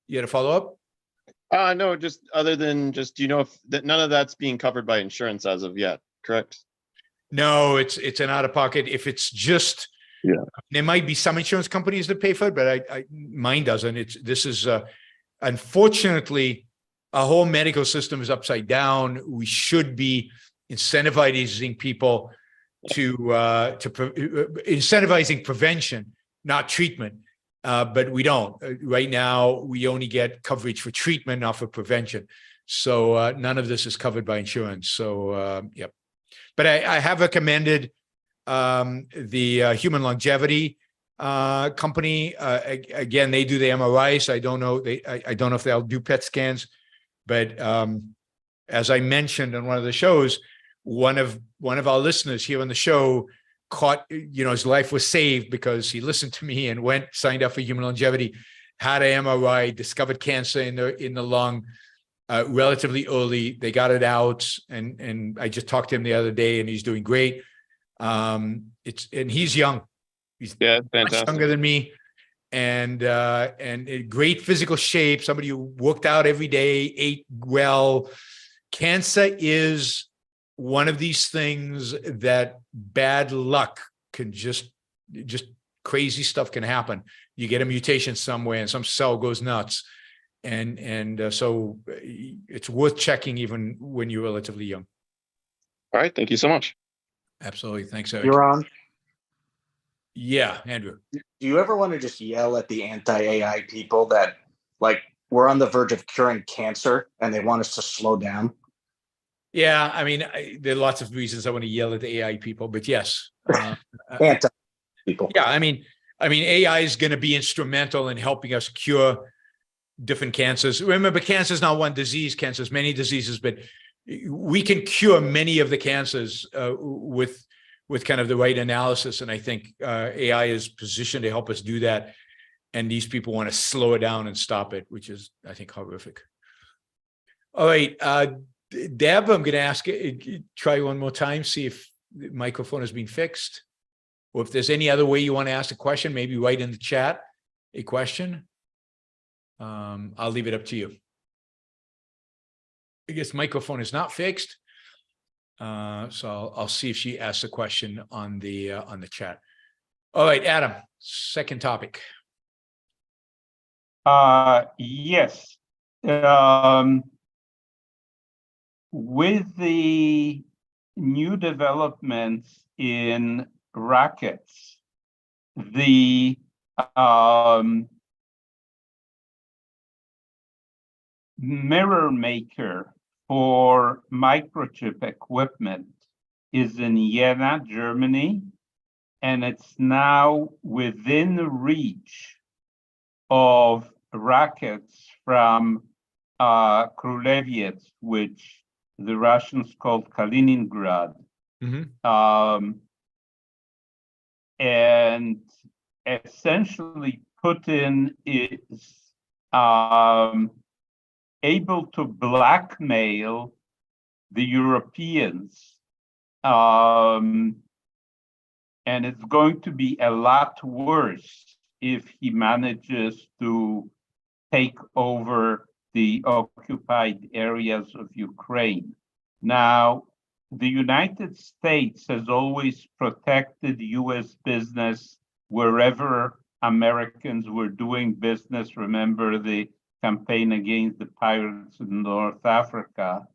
You had a follow up?
No, just other than do you know if none of that's being covered by insurance as of yet, correct?
No, it's an out of pocket. If it's just, there might be some insurance companies that pay for it, but mine doesn't. This is unfortunately, our whole medical system is upside down. We should be incentivizing people incentivizing prevention, not treatment. But we don't. Right now, we only get coverage for treatment, not for prevention. So none of this is covered by insurance. So, yep. But I have recommended the Human Longevity company. Again, they do the MRI, so I don't know. I don't know if they'll do PET scans. But as I mentioned on one of the shows, one of our listeners here on the show caught, his life was saved because he listened to me and signed up for Human Longevity, had an MRI, discovered cancer in the lung relatively early. They got it out, and I just talked to him the other day, and he's doing great. And he's young. He's
fantastic.
Much younger than me, and in great physical shape. Somebody who worked out every day, ate well. Cancer is one of these things that bad luck can just crazy stuff can happen. You get a mutation somewhere and some cell goes nuts. And so it's worth checking even when you're relatively young.
All right. Thank you so much.
Absolutely. Thanks, Eric.
You're on.
Yeah, Andrew.
Do you ever want to just yell at the anti-AI people that, like, we're on the verge of curing cancer and they want us to slow down?
Yeah, I mean, there are lots of reasons I want to yell at the AI people, but yes.
Anti people.
Yeah, I mean, AI is going to be instrumental in helping us cure different cancers. Remember, cancer is not one disease. Cancer is many diseases, but we can cure many of the cancers with kind of the right analysis. And I think AI is positioned to help us do that. And these people want to slow it down and stop it, which is, I think, horrific. All right, Deb, I'm going to ask you, try one more time, see if the microphone has been fixed. Or if there's any other way you want to ask a question, maybe write in the chat a question. I'll leave it up to you. I guess microphone is not fixed. So I'll see if she asks a question on the chat. All right, Adam, second topic.
Yes. With the new developments in rockets, the mirror maker for microchip equipment is in Jena, Germany, and it's now within reach of rockets from Krulevets, which the Russians called Kaliningrad.
Mm-hmm.
And essentially Putin is able to blackmail the Europeans. And it's going to be a lot worse if he manages to take over the occupied areas of Ukraine. Now, the United States has always protected US business wherever Americans were doing business. Remember the campaign against the pirates in North Africa.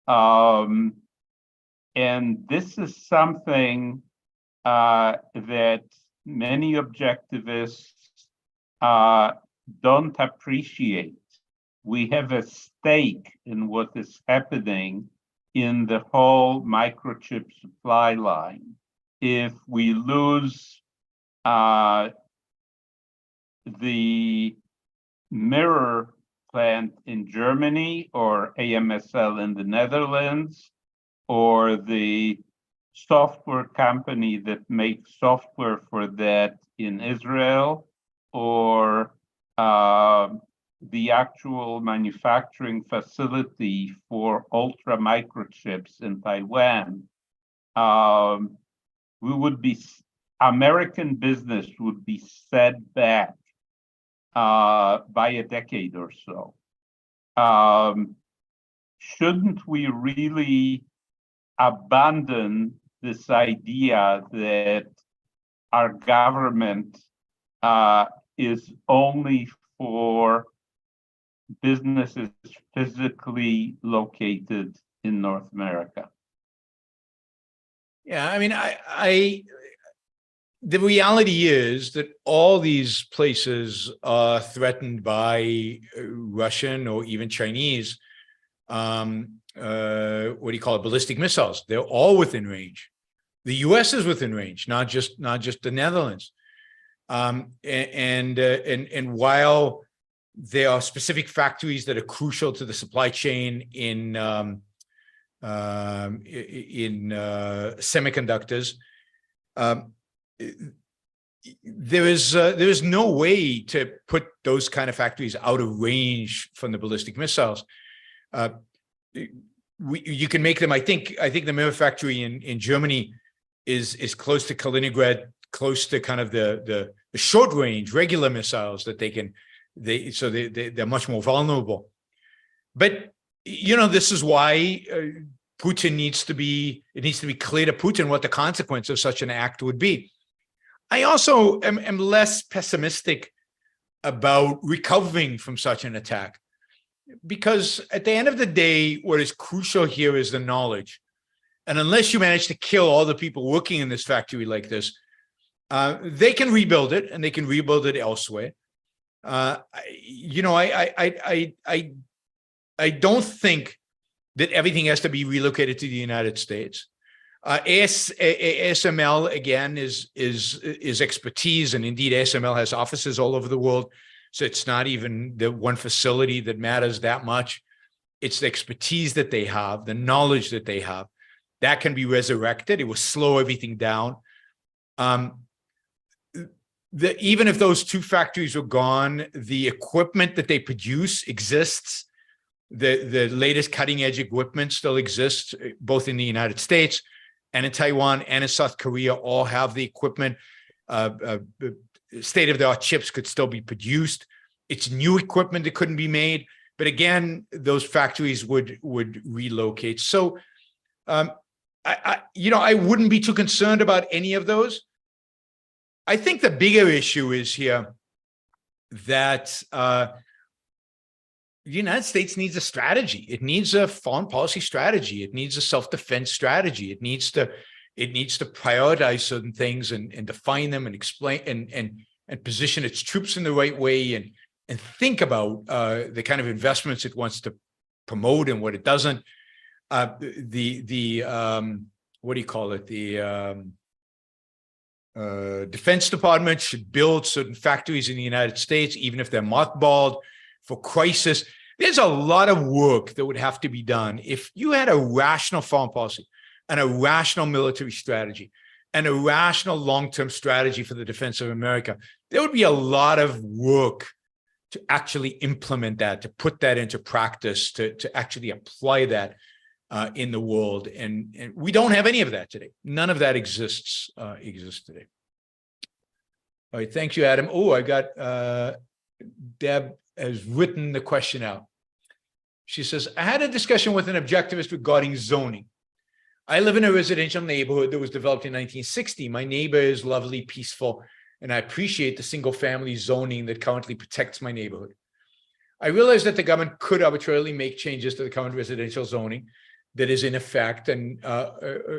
And this is something that many objectivists don't appreciate. We have a stake in what is happening in the whole microchip supply line. If we lose the mirror plant in Germany or AMSL in the Netherlands, or the software company that makes software for that in Israel, or the actual manufacturing facility for ultra microchips in Taiwan, American business would be set back by a decade or so. Shouldn't we really abandon this idea that our government is only for businesses physically located in North America?
Yeah, I mean, the reality is that all these places are threatened by Russian or even Chinese, what do you call it, ballistic missiles. They're all within range. The U.S. is within range, not just the Netherlands. And while there are specific factories that are crucial to the supply chain in semiconductors, there is no way to put those kind of factories out of range from the ballistic missiles. You can make them. I think the Mirror factory in Germany is close to Kaliningrad, close to kind of the short range regular missiles that they're much more vulnerable. But this is why Putin needs to be clear to Putin what the consequence of such an act would be. I also am less pessimistic about recovering from such an attack, because at the end of the day, what is crucial here is the knowledge. And unless you manage to kill all the people working in this factory like this, they can rebuild it, and they can rebuild it elsewhere. I don't think that everything has to be relocated to the United States. ASML again is expertise, and indeed ASML has offices all over the world. So it's not even the one facility that matters that much. It's the expertise that they have, the knowledge that they have, that can be resurrected. It will slow everything down. Even if those two factories were gone, the equipment that they produce exists. The latest cutting edge equipment still exists, both in the United States and in Taiwan and in South Korea. All have the equipment. State-of-the-art chips could still be produced. It's new equipment that couldn't be made, but again, those factories would relocate. So, I wouldn't be too concerned about any of those. I think the bigger issue is here that the United States needs a strategy. It needs a foreign policy strategy. It needs a self-defense strategy. It needs to prioritize certain things and define them and explain and position its troops in the right way and think about the kind of investments it wants to promote and what it doesn't. What do you call it? The Defense Department should build certain factories in the United States, even if they're mothballed for crisis. There's a lot of work that would have to be done. If you had a rational foreign policy and a rational military strategy and a rational long-term strategy for the defense of America, there would be a lot of work to actually implement that, to put that into practice, to actually apply that in the world. And we don't have any of that today. None of that exists today. All right, thank you, Adam. Oh, I got Deb has written the question out. She says, I had a discussion with an objectivist regarding zoning. I live in a residential neighborhood that was developed in 1960. My neighbor is lovely, peaceful, and I appreciate the single-family zoning that currently protects my neighborhood. I realize that the government could arbitrarily make changes to the current residential zoning that is in effect and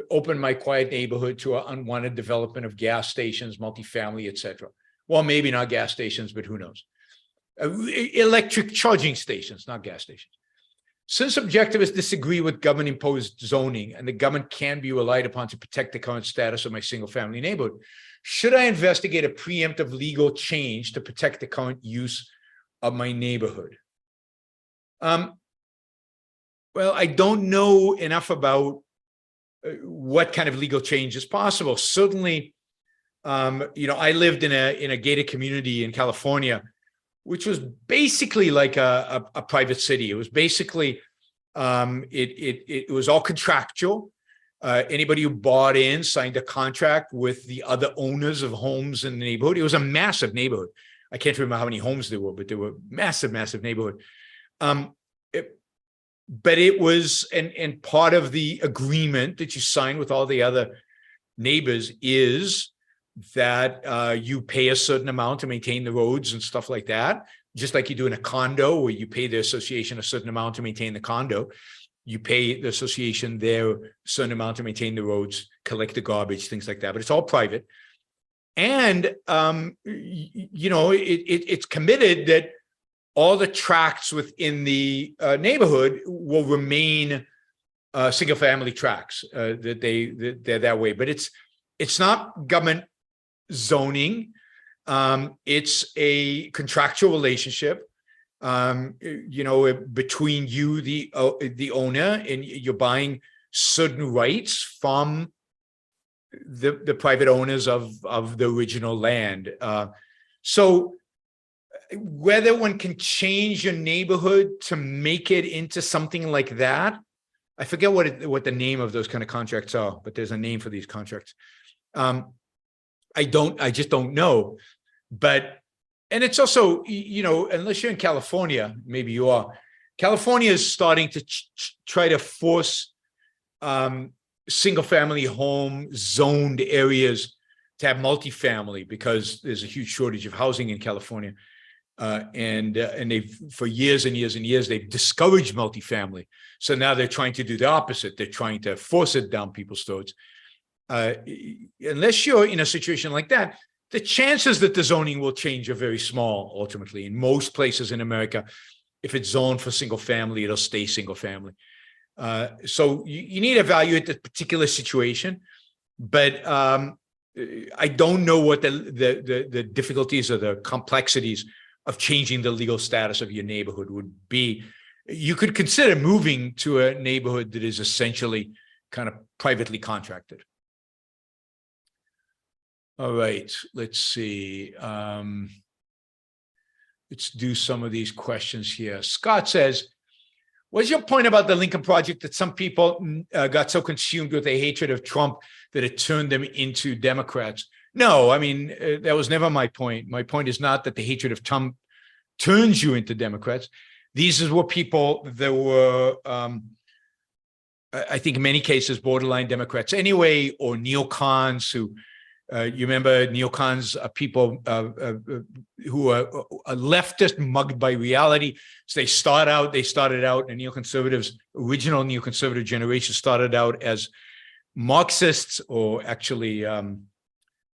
open my quiet neighborhood to an unwanted development of gas stations, multifamily, etc. Well, maybe not gas stations, but who knows? Electric charging stations, not gas stations. Since objectivists disagree with government-imposed zoning and the government can be relied upon to protect the current status of my single-family neighborhood, should I investigate a preemptive legal change to protect the current use of my neighborhood? Well, I don't know enough about what kind of legal change is possible. Certainly, I lived in a gated community in California, which was basically like a private city. It was basically, it was all contractual. Anybody who bought in signed a contract with the other owners of homes in the neighborhood. It was a massive neighborhood. I can't remember how many homes there were, but there were massive, massive neighborhood. But it was, and part of the agreement that you sign with all the other neighbors is that you pay a certain amount to maintain the roads and stuff like that, just like you do in a condo where you pay the association a certain amount to maintain the condo. You pay the association their certain amount to maintain the roads, collect the garbage, things like that, but it's all private. And, it's committed that all the tracts within the neighborhood will remain single family tracts, that they're that way, but it's not government zoning. It's a contractual relationship, between you, the owner, and you're buying certain rights from the private owners of the original land. So whether one can change your neighborhood to make it into something like that, I forget what the name of those kind of contracts are, but there's a name for these contracts. I just don't know. But, and it's also, unless you're in California, maybe you are, California is starting to try to force single family home zoned areas to have multifamily, because there's a huge shortage of housing in California. And they've, for years and years and years, they've discouraged multifamily. So now they're trying to do the opposite. They're trying to force it down people's throats. Unless you're in a situation like that, the chances that the zoning will change are very small, ultimately. In most places in America, if it's zoned for single family, it'll stay single family. So you need to evaluate the particular situation, but I don't know what the difficulties or the complexities of changing the legal status of your neighborhood would be. You could consider moving to a neighborhood that is essentially kind of privately contracted. All right, let's see. Let's do some of these questions here. Scott says, what's your point about the Lincoln Project that some people got so consumed with a hatred of Trump that it turned them into Democrats? No, I mean, that was never my point. My point is not that the hatred of Trump turns you into Democrats. These were people that were, I think in many cases, borderline Democrats anyway, or neocons who, you remember neocons are people who are leftist mugged by reality. So they started out, and neoconservatives, original neoconservative generation started out as Marxists, or actually,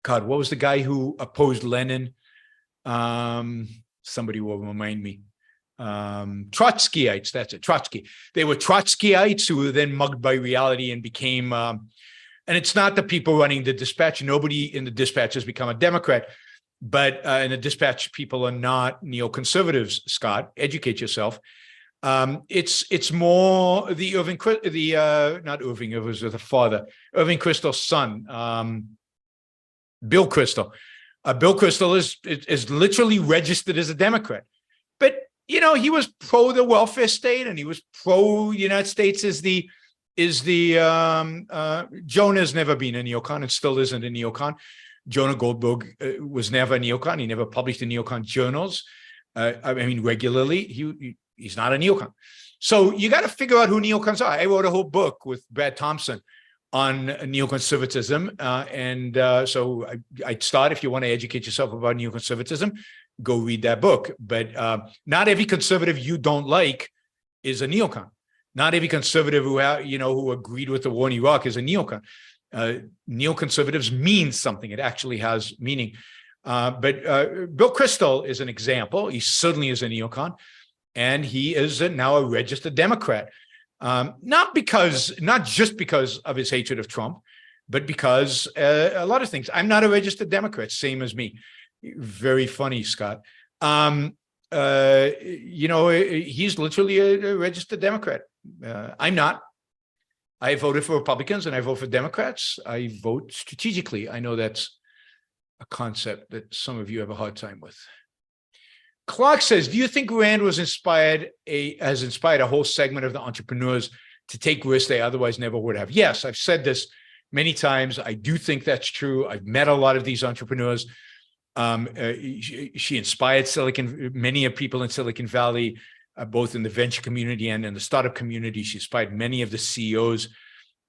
God, what was the guy who opposed Lenin? Somebody will remind me. Trotskyites, that's it, Trotsky. They were Trotskyites who were then mugged by reality and became, and it's not the people running the Dispatch. Nobody in the Dispatch has become a Democrat, but in the Dispatch, people are not neoconservatives, Scott. Educate yourself. It's more the not Irving, it was the father, Irving Kristol's son, Bill Kristol. Bill Kristol is literally registered as a Democrat, but he was pro the welfare state, and he was pro United States Jonah's never been a neocon and still isn't a neocon. Jonah Goldberg was never a neocon. He never published in neocon journals. Regularly. He's not a neocon. So you got to figure out who neocons are. I wrote a whole book with Brad Thompson on neoconservatism. So I'd start, if you want to educate yourself about neoconservatism, go read that book. But not every conservative you don't like is a neocon. Not every conservative who agreed with the war in Iraq is a neocon. Neoconservatives means something. It actually has meaning. But Bill Kristol is an example. He certainly is a neocon, and he is now a registered Democrat. Not just because of his hatred of Trump, but because a lot of things. I'm not a registered Democrat, same as me. Very funny, Scott. He's literally a registered Democrat. I'm not. I voted for Republicans and I vote for Democrats. I vote strategically. I know that's a concept that some of you have a hard time with. Clark says, do you think Rand has inspired a whole segment of the entrepreneurs to take risks they otherwise never would have? Yes, I've said this many times. I do think that's true. I've met a lot of these entrepreneurs. She inspired many of people in Silicon Valley, both in the venture community and in the startup community. She inspired many of the CEOs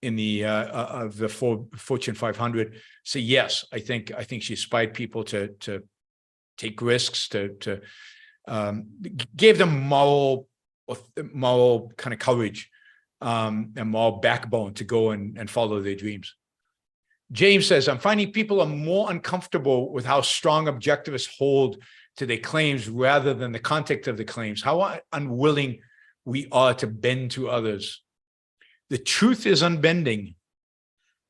in the of the Fortune 500. So yes, I think she inspired people to take risks, to gave them moral kind of courage and moral backbone to go and follow their dreams. James says, I'm finding people are more uncomfortable with how strong objectivists hold to their claims rather than the context of the claims, how unwilling we are to bend to others. The truth is unbending.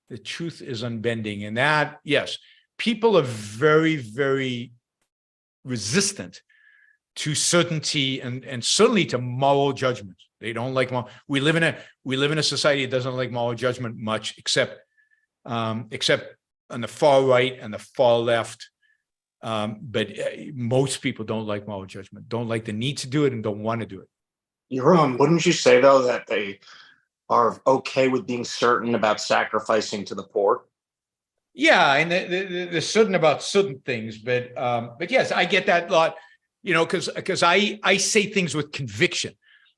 The truth is unbending. And that, yes, people are very, very resistant to certainty and certainly to moral judgment. They don't like moral. We live in a society that doesn't like moral judgment much, except on the far right and the far left. But most people don't like moral judgment, don't like the need to do it, and don't want to do it.
Yaron, wouldn't you say though that they are okay with being certain about sacrificing to the poor?
Yeah, and they're certain about certain things, but yes, I get that a lot. Because I say things with conviction.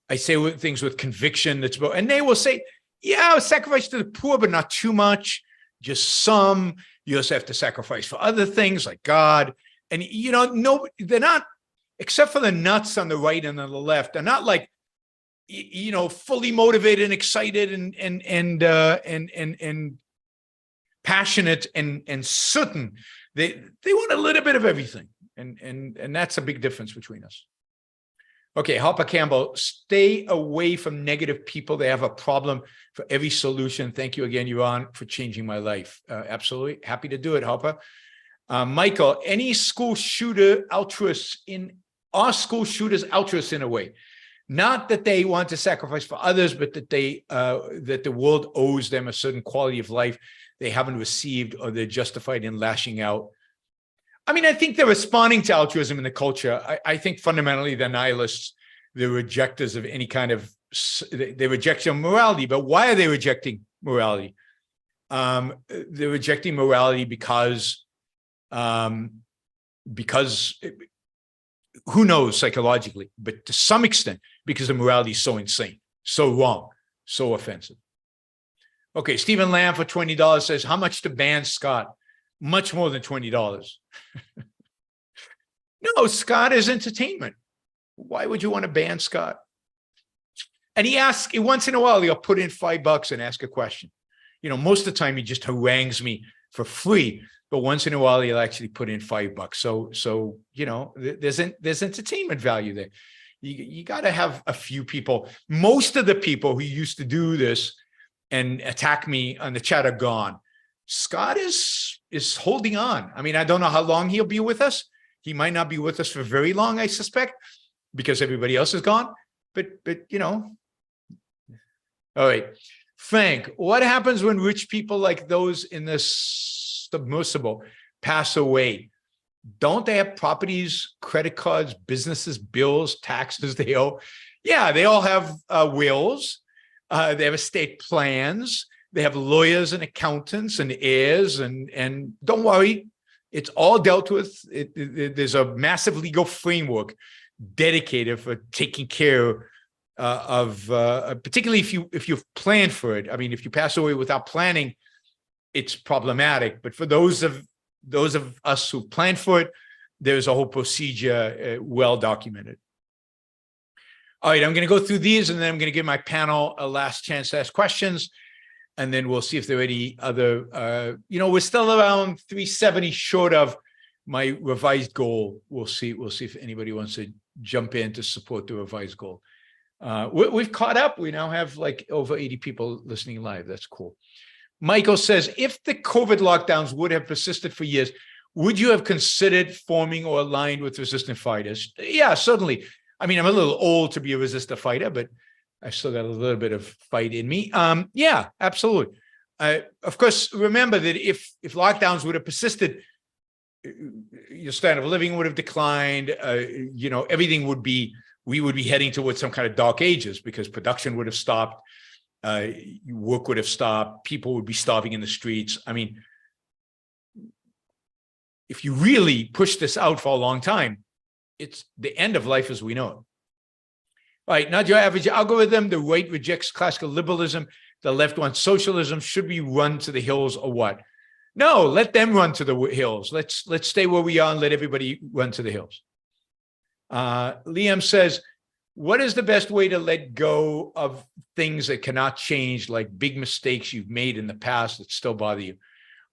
I say things with conviction. And they will say, yeah, sacrifice to the poor, but not too much, just some. You also have to sacrifice for other things like God. And, no, they're not, except for the nuts on the right and on the left, they're not like, fully motivated and excited and passionate and certain. They want a little bit of everything. And that's a big difference between us. Okay, Harper Campbell, stay away from negative people. They have a problem for every solution. Thank you again, Yaron, for changing my life. Absolutely. Happy to do it, Harper. Michael, any school shooter altruists are school shooters altruists in a way. Not that they want to sacrifice for others, but that that the world owes them a certain quality of life they haven't received, or they're justified in lashing out. I mean, I think they're responding to altruism in the culture. I think fundamentally they're nihilists. They're rejectors of any kind of, they're rejecting morality. But why are they rejecting morality? They're rejecting morality because who knows psychologically, but to some extent, because the morality is so insane, so wrong, so offensive. Okay, Stephen Lamb for $20 says, how much to ban Scott? Much more than $20. No, Scott is entertainment. Why would you want to ban Scott? And he asks, once in a while, he'll put in $5 and ask a question. Most of the time he just harangues me for free, but once in a while he'll actually put in $5. So there's entertainment value there. You got to have a few people. Most of the people who used to do this and attack me on the chat are gone. Scott is holding on. I mean, I don't know how long he'll be with us. He might not be with us for very long, I suspect, because everybody else is gone. But all right. Frank, what happens when rich people like those in this submersible pass away? Don't they have properties, credit cards, businesses, bills, taxes they owe? Yeah, they all have wills. They have estate plans. They have lawyers and accountants and heirs, and don't worry, it's all dealt with. There's a massive legal framework dedicated for taking care of, particularly if you've planned for it. I mean, if you pass away without planning, it's problematic. But for those of us who plan for it, there's a whole procedure well documented. All right, I'm going to go through these, and then I'm going to give my panel a last chance to ask questions. And then we'll see if there are any other, we're still around 370 short of my revised goal. We'll see if anybody wants to jump in to support the revised goal. We've caught up. We now have like over 80 people listening live. That's cool. Michael says, if the COVID lockdowns would have persisted for years, would you have considered forming or aligned with resistant fighters? Yeah, certainly. I mean, I'm a little old to be a resistant fighter, but I've still got a little bit of fight in me. Yeah, absolutely. Of course, remember that if lockdowns would have persisted, your standard of living would have declined. Everything would be, we would be heading towards some kind of dark ages, because production would have stopped, work would have stopped, people would be starving in the streets. I mean, if you really push this out for a long time, it's the end of life as we know it. All right, not your average algorithm. The right rejects classical liberalism. The left wants socialism. Should we run to the hills or what? No, let them run to the hills. Let's stay where we are and let everybody run to the hills. Liam says, what is the best way to let go of things that cannot change, like big mistakes you've made in the past that still bother you?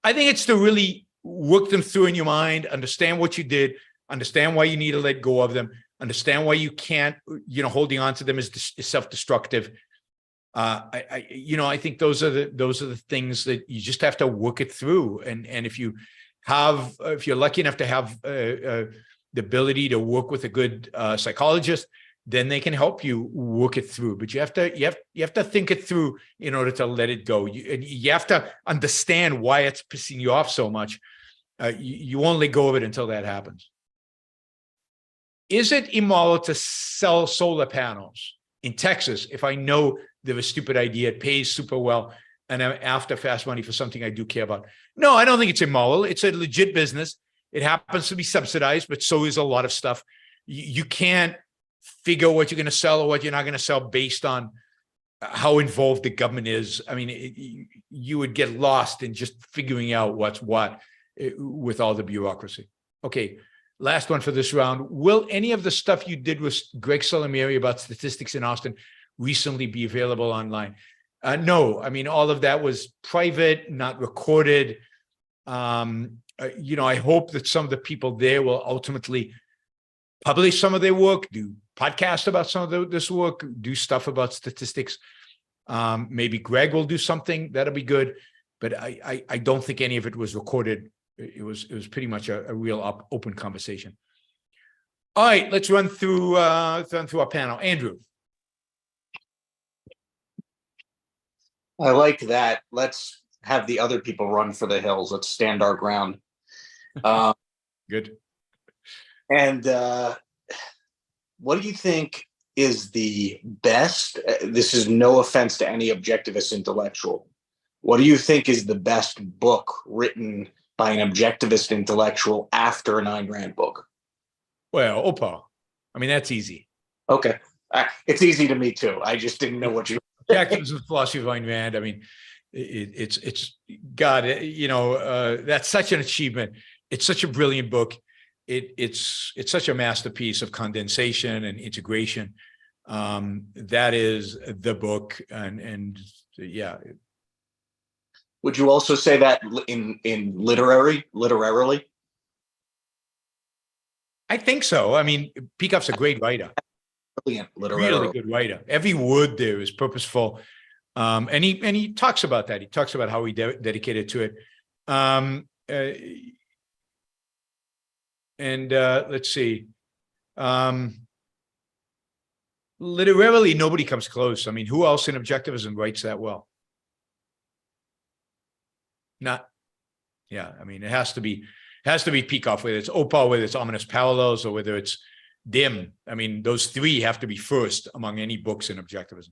I think it's to really work them through in your mind, understand what you did, understand why you need to let go of them, understand why you can't, holding on to them is self-destructive. I think those are the things that you just have to work it through. And if you're lucky enough to have the ability to work with a good psychologist, then they can help you work it through. But you have to think it through in order to let it go. You have to understand why it's pissing you off so much. You won't let go of it until that happens. Is it immoral to sell solar panels in Texas if I know they're a stupid idea, it pays super well, and I'm after fast money for something I do care about? No, I don't think it's immoral. It's a legit business. It happens to be subsidized, but so is a lot of stuff. You can't figure what you're going to sell or what you're not going to sell based on how involved the government is. I mean, you would get lost in just figuring out what's what with all the bureaucracy. Okay, last one for this round. Will any of the stuff you did with Greg Salmieri about statistics in Austin recently be available online? No, I mean, all of that was private, not recorded. I hope that some of the people there will ultimately publish some of their work, do podcasts about some of this work, do stuff about statistics. Maybe Greg will do something, that'll be good. But I don't think any of it was recorded. It was pretty much a real open conversation. All right, let's run through our panel. Andrew.
I like that. Let's have the other people run for the hills. Let's stand our ground.
Good.
And what do you think is the best? This is no offense to any objectivist intellectual. What do you think is the best book written by an objectivist intellectual after an Ayn Rand book?
Well, Opa. I mean, that's easy.
Okay. It's easy to me too. I just didn't know what you...
Objectives of the philosophy of Ayn Rand. I mean, it's God, that's such an achievement. It's such a brilliant book. It's such a masterpiece of condensation and integration. That is the book, and yeah.
Would you also say that in literarily?
I think so. I mean, Peikoff's a great writer.
Brilliant
Really good writer. Every word there is purposeful. And he talks about that. He talks about how he dedicated to it. Let's see. Literally, nobody comes close. I mean, who else in objectivism writes that well? I mean, it has to be Peikoff, whether it's Opa, whether it's Ominous Parallels, or whether it's Dim. I mean, those three have to be first among any books in objectivism.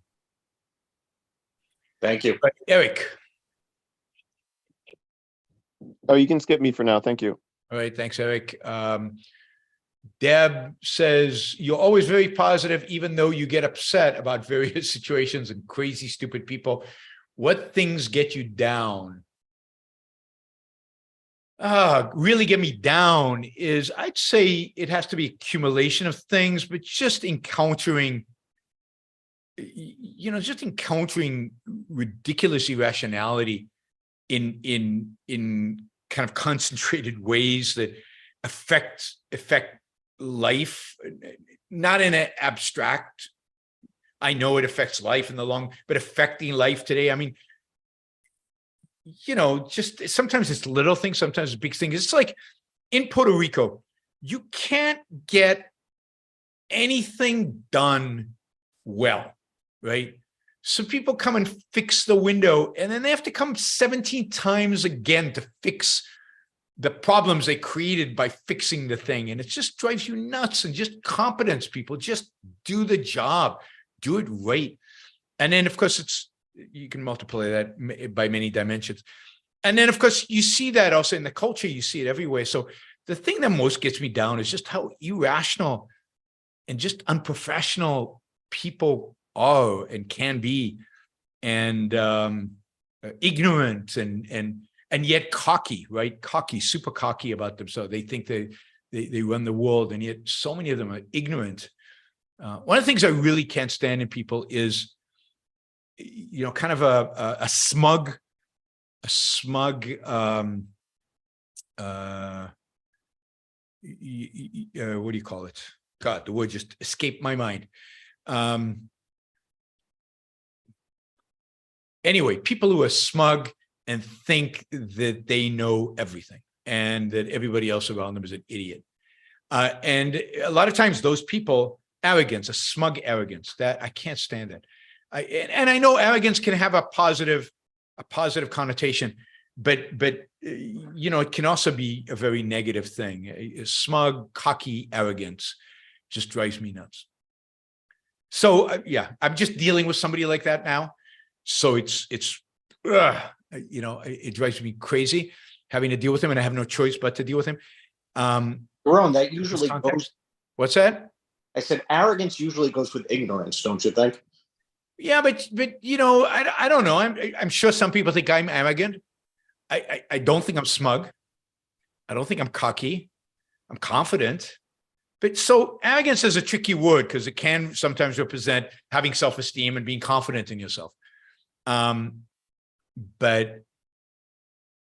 Thank you.
But Eric.
Oh, you can skip me for now. Thank you.
All right. Thanks, Eric. Deb says, you're always very positive, even though you get upset about various situations and crazy, stupid people. What things get you down? Really get me down is, I'd say it has to be accumulation of things, but just encountering ridiculous irrationality in kind of concentrated ways that affect life, not in an abstract, I know it affects life in the long, but affecting life today. I mean, just sometimes it's little things, sometimes it's big things. It's like in Puerto Rico, you can't get anything done well, right? So people come and fix the window, and then they have to come 17 times again to fix the problems they created by fixing the thing. And it just drives you nuts. And just competence, people, just do the job, do it right. And then, of course, you can multiply that by many dimensions. And then, of course, you see that also in the culture, you see it everywhere. So the thing that most gets me down is just how irrational and just unprofessional people are and can be, and ignorant and yet cocky, right? Cocky, super cocky about themselves. They think they run the world, and yet so many of them are ignorant One of the things I really can't stand in people is, kind of a smug, what do you call it? God, the word just escaped my mind. Anyway, people who are smug and think that they know everything and that everybody else around them is an idiot. And a lot of times those people, arrogance, a smug arrogance, that I can't stand it. And I know arrogance can have a positive connotation, but it can also be a very negative thing. A smug, cocky arrogance just drives me nuts. So I'm just dealing with somebody like that now. So it drives me crazy having to deal with him, and I have no choice but to deal with him.
Yaron, that usually goes.
What's that?
I said arrogance usually goes with ignorance, don't you think?
Yeah, but I don't know. I'm sure some people think I'm arrogant. I don't think I'm smug. I don't think I'm cocky. I'm confident. But so arrogance is a tricky word because it can sometimes represent having self-esteem and being confident in yourself. But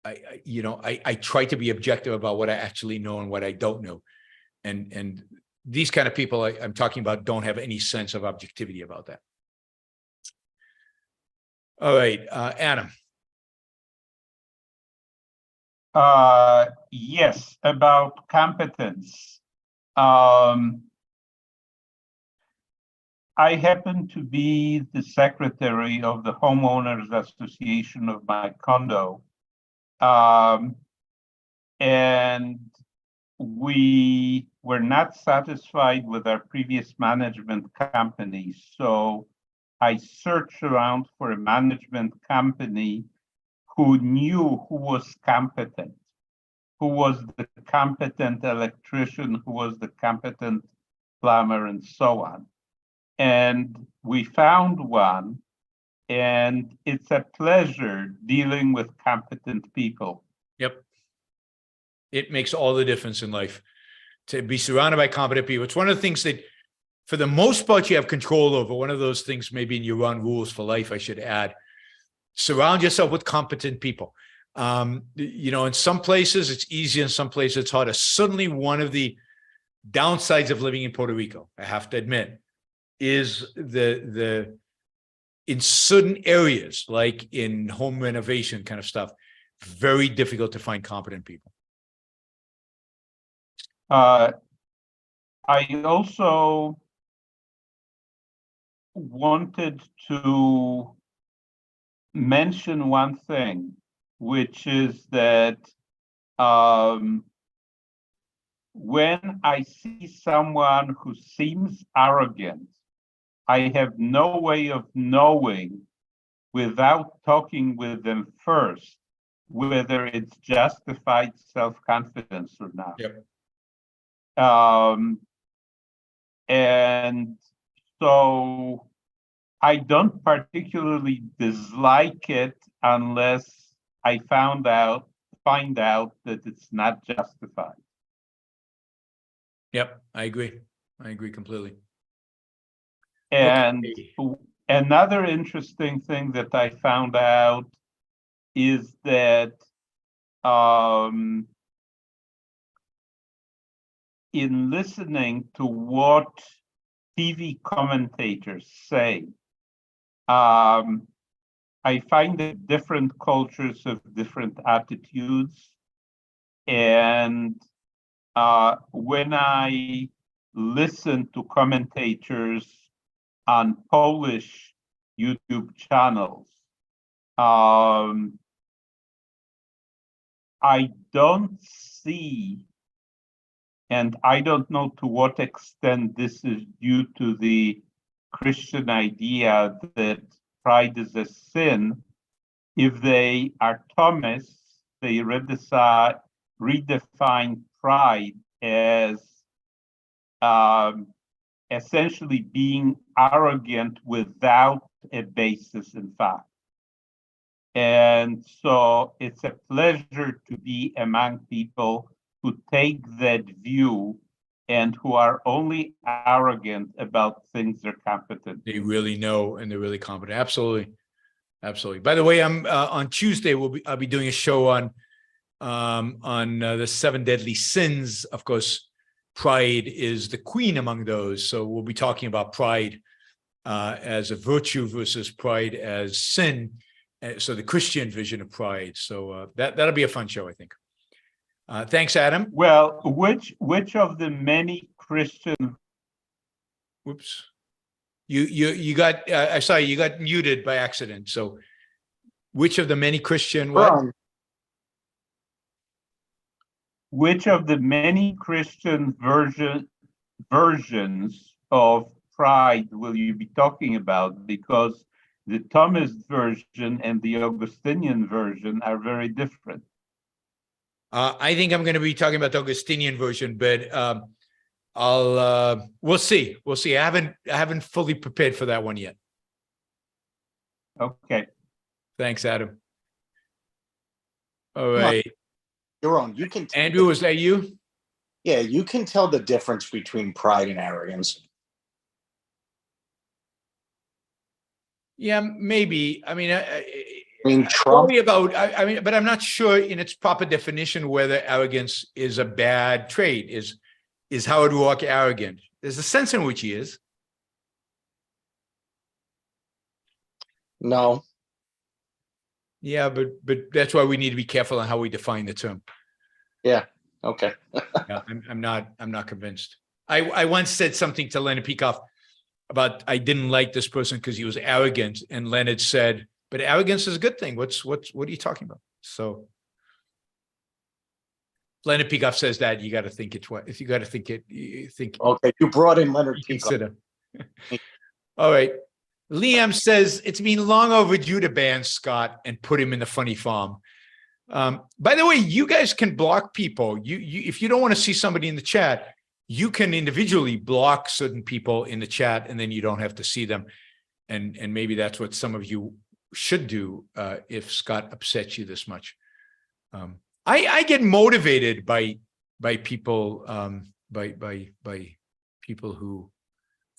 I try to be objective about what I actually know and what I don't know. And these kind of people I'm talking about don't have any sense of objectivity about that. All right, Adam.
Yes, about competence. I happen to be the secretary of the homeowners association of my condo. And we were not satisfied with our previous management company. So I searched around for a management company who knew who was competent, who was the competent electrician, who was the competent plumber, and so on. And we found one, and it's a pleasure dealing with competent people.
Yep. It makes all the difference in life to be surrounded by competent people. It's one of the things that, for the most part, you have control over. One of those things maybe in your own rules for life, I should add. Surround yourself with competent people. In some places it's easy, in some places it's harder. Suddenly, one of the downsides of living in Puerto Rico, I have to admit, is the in certain areas, like in home renovation kind of stuff, very difficult to find competent people.
I also wanted to mention one thing, which is that when I see someone who seems arrogant, I have no way of knowing without talking with them first whether it's justified self-confidence or not.
Yep.
And so I don't particularly dislike it unless I find out that it's not justified.
Yep, I agree. I agree completely.
And
okay.
Another interesting thing that I found out is that in listening to what TV commentators say, I find that different cultures have different attitudes. And when I listen to commentators on Polish YouTube channels, I don't see, and I don't know to what extent this is due to the Christian idea that pride is a sin. If they are Thomists, they redefine pride as essentially being arrogant without a basis in fact. And so it's a pleasure to be among people who take that view and who are only arrogant about things they're competent.
They really know and they're really competent. Absolutely. Absolutely. By the way, I'm on Tuesday, I'll be doing a show on the 7 deadly sins. Of course, pride is the queen among those. So we'll be talking about pride as a virtue versus pride as sin. So the Christian vision of pride. So that'll be a fun show, I think. Thanks, Adam.
Well, which of the many Christian?
Whoops. You got I saw you got muted by accident. So which of the many Christian what?
Which of the many Christian versions of pride will you be talking about? Because the Thomist version and the Augustinian version are very different.
I think I'm going to be talking about the Augustinian version, but we'll see. We'll see. I haven't fully prepared for that one yet.
Okay.
Thanks, Adam. All right.
Yaron, you can.
Andrew, was that you?
Yeah, you can tell the difference between pride and arrogance.
Yeah, maybe. I
mean, Trump.
But I'm not sure in its proper definition whether arrogance is a bad trait. Is Howard Roark arrogant? There's a sense in which he is.
No.
Yeah, but that's why we need to be careful on how we define the term.
Yeah. Okay.
Yeah, I'm not convinced. I once said something to Leonard Peikoff about I didn't like this person because he was arrogant, and Leonard said, "But arrogance is a good thing. What are you talking about?" So Leonard Peikoff says that you got to think it twice. If you got to think it, you think.
Okay, you brought in Leonard Peikoff.
Consider. All right. Liam says it's been long overdue to ban Scott and put him in the funny farm. By the way, you guys can block people. You if you don't want to see somebody in the chat, you can individually block certain people in the chat, and then you don't have to see them. And maybe that's what some of you should do if Scott upsets you this much. I get motivated by people by people who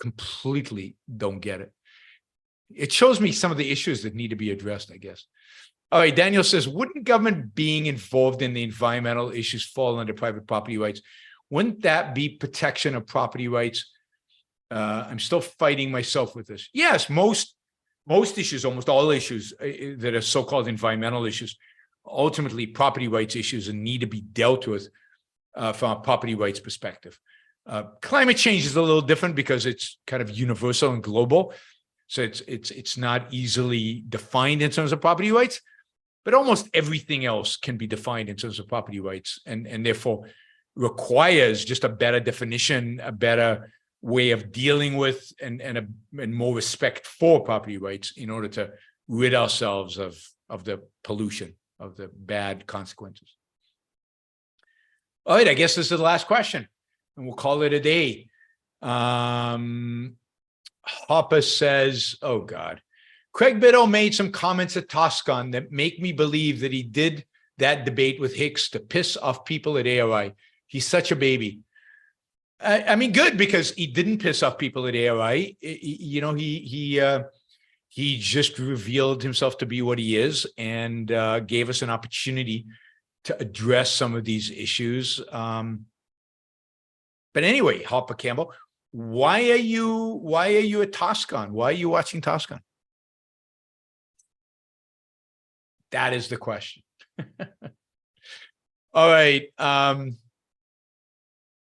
completely don't get it. It shows me some of the issues that need to be addressed, I guess. All right, Daniel says, wouldn't government being involved in the environmental issues fall under private property rights? Wouldn't that be protection of property rights? I'm still fighting myself with this. Yes, most issues, almost all issues that are so-called environmental issues, ultimately property rights issues and need to be dealt with from a property rights perspective. Climate change is a little different because it's kind of universal and global. So it's not easily defined in terms of property rights, but almost everything else can be defined in terms of property rights, and therefore requires just a better definition, a better way of dealing with, and more respect for property rights in order to rid ourselves of the pollution, of the bad consequences. All right, I guess this is the last question, and we'll call it a day. Hopper says, oh God, Craig Biddle made some comments at TOSCON that make me believe that he did that debate with Hicks to piss off people at ARI. He's such a baby. I mean, good, because he didn't piss off people at ARI. You know, he just revealed himself to be what he is, and gave us an opportunity to address some of these issues. But anyway, Hopper Campbell, why are you at TOSCON? Why are you watching TOSCON? That is the question. All right.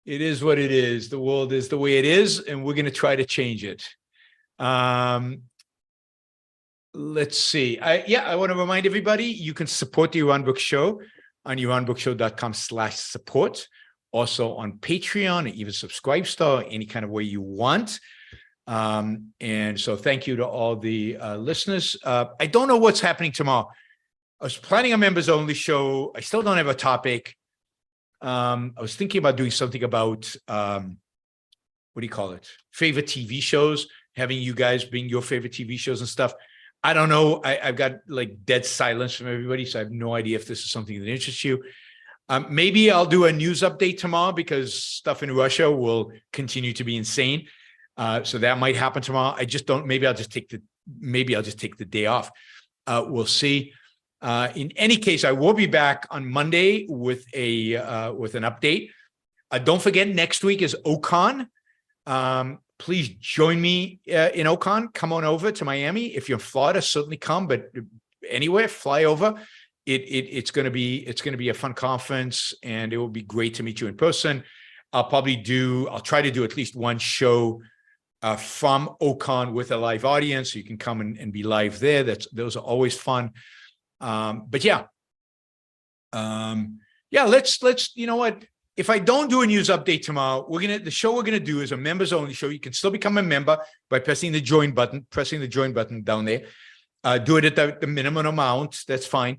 It is what it is. The world is the way it is, and we're going to try to change it. Let's see. I want to remind everybody, you can support the Yaron Brook Show on yaronbrookshow.com/support. Also on Patreon, even Subscribestar, any kind of way you want. And so thank you to all the listeners. I don't know what's happening tomorrow. I was planning a members only show. I still don't have a topic. I was thinking about doing something about, what do you call it? Favorite TV shows, having you guys bring your favorite TV shows and stuff. I don't know. I've got like dead silence from everybody, so I have no idea if this is something that interests you. Maybe I'll do a news update tomorrow because stuff in Russia will continue to be insane. So that might happen tomorrow. I just don't. Maybe I'll just take the day off. We'll see. In any case, I will be back on Monday with an update. Don't forget, next week is OCON. Please join me in OCON. Come on over to Miami. If you're in Florida, certainly come. But anywhere, fly over. It's going to be a fun conference, and it will be great to meet you in person. I'll try to do at least one show from OCON with a live audience, so you can come and be live there. Those are always fun. But yeah, let's you know what? If I don't do a news update tomorrow, the show we're gonna do is a members only show. You can still become a member by pressing the join button down there. Do it at the minimum amount. That's fine.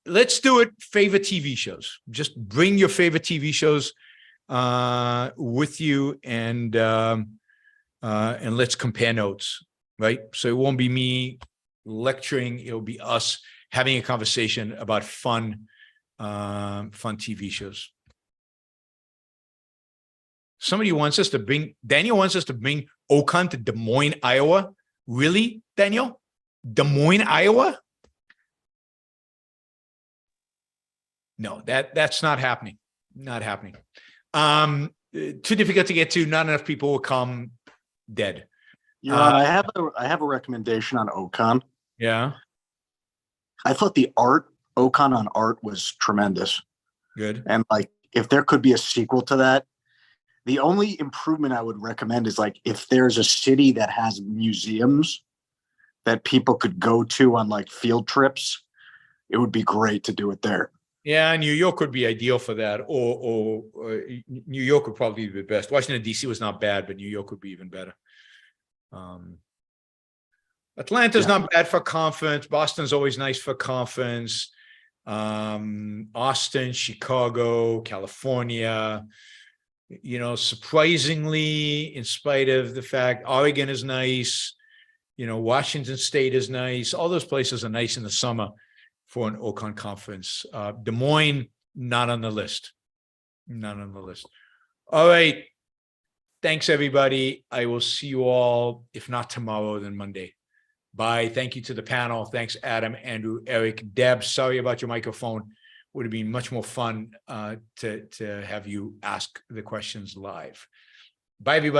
Let's do it. Favorite TV shows. Just bring your favorite TV shows with you, and let's compare notes. Right. So it won't be me lecturing. It'll be us having a conversation about fun TV shows. Daniel wants us to bring OCON to Des Moines, Iowa. Really, Daniel? Des Moines, Iowa? No, that's not happening. Not happening. Too difficult to get to. Not enough people will come. Dead.
Yaron, I have a recommendation on OCON.
Yeah.
I thought the OCON on art was tremendous.
Good.
And like, if there could be a sequel to that, the only improvement I would recommend is like, if there's a city that has museums that people could go to on like field trips, it would be great to do it there.
Yeah, New York would be ideal for that, or New York would probably be the best. Washington, D.C. was not bad, but New York would be even better. Atlanta's not bad for conference. Boston's always nice for conference. Austin, Chicago, California. You know, surprisingly, in spite of the fact Oregon is nice, you know, Washington State is nice. All those places are nice in the summer for an OCON conference. Des Moines, not on the list. Not on the list. All right. Thanks, everybody. I will see you all, if not tomorrow, then Monday. Bye. Thank you to the panel. Thanks, Adam, Andrew, Eric, Deb. Sorry about your microphone. Would have been much more fun to have you ask the questions live. Bye, everybody.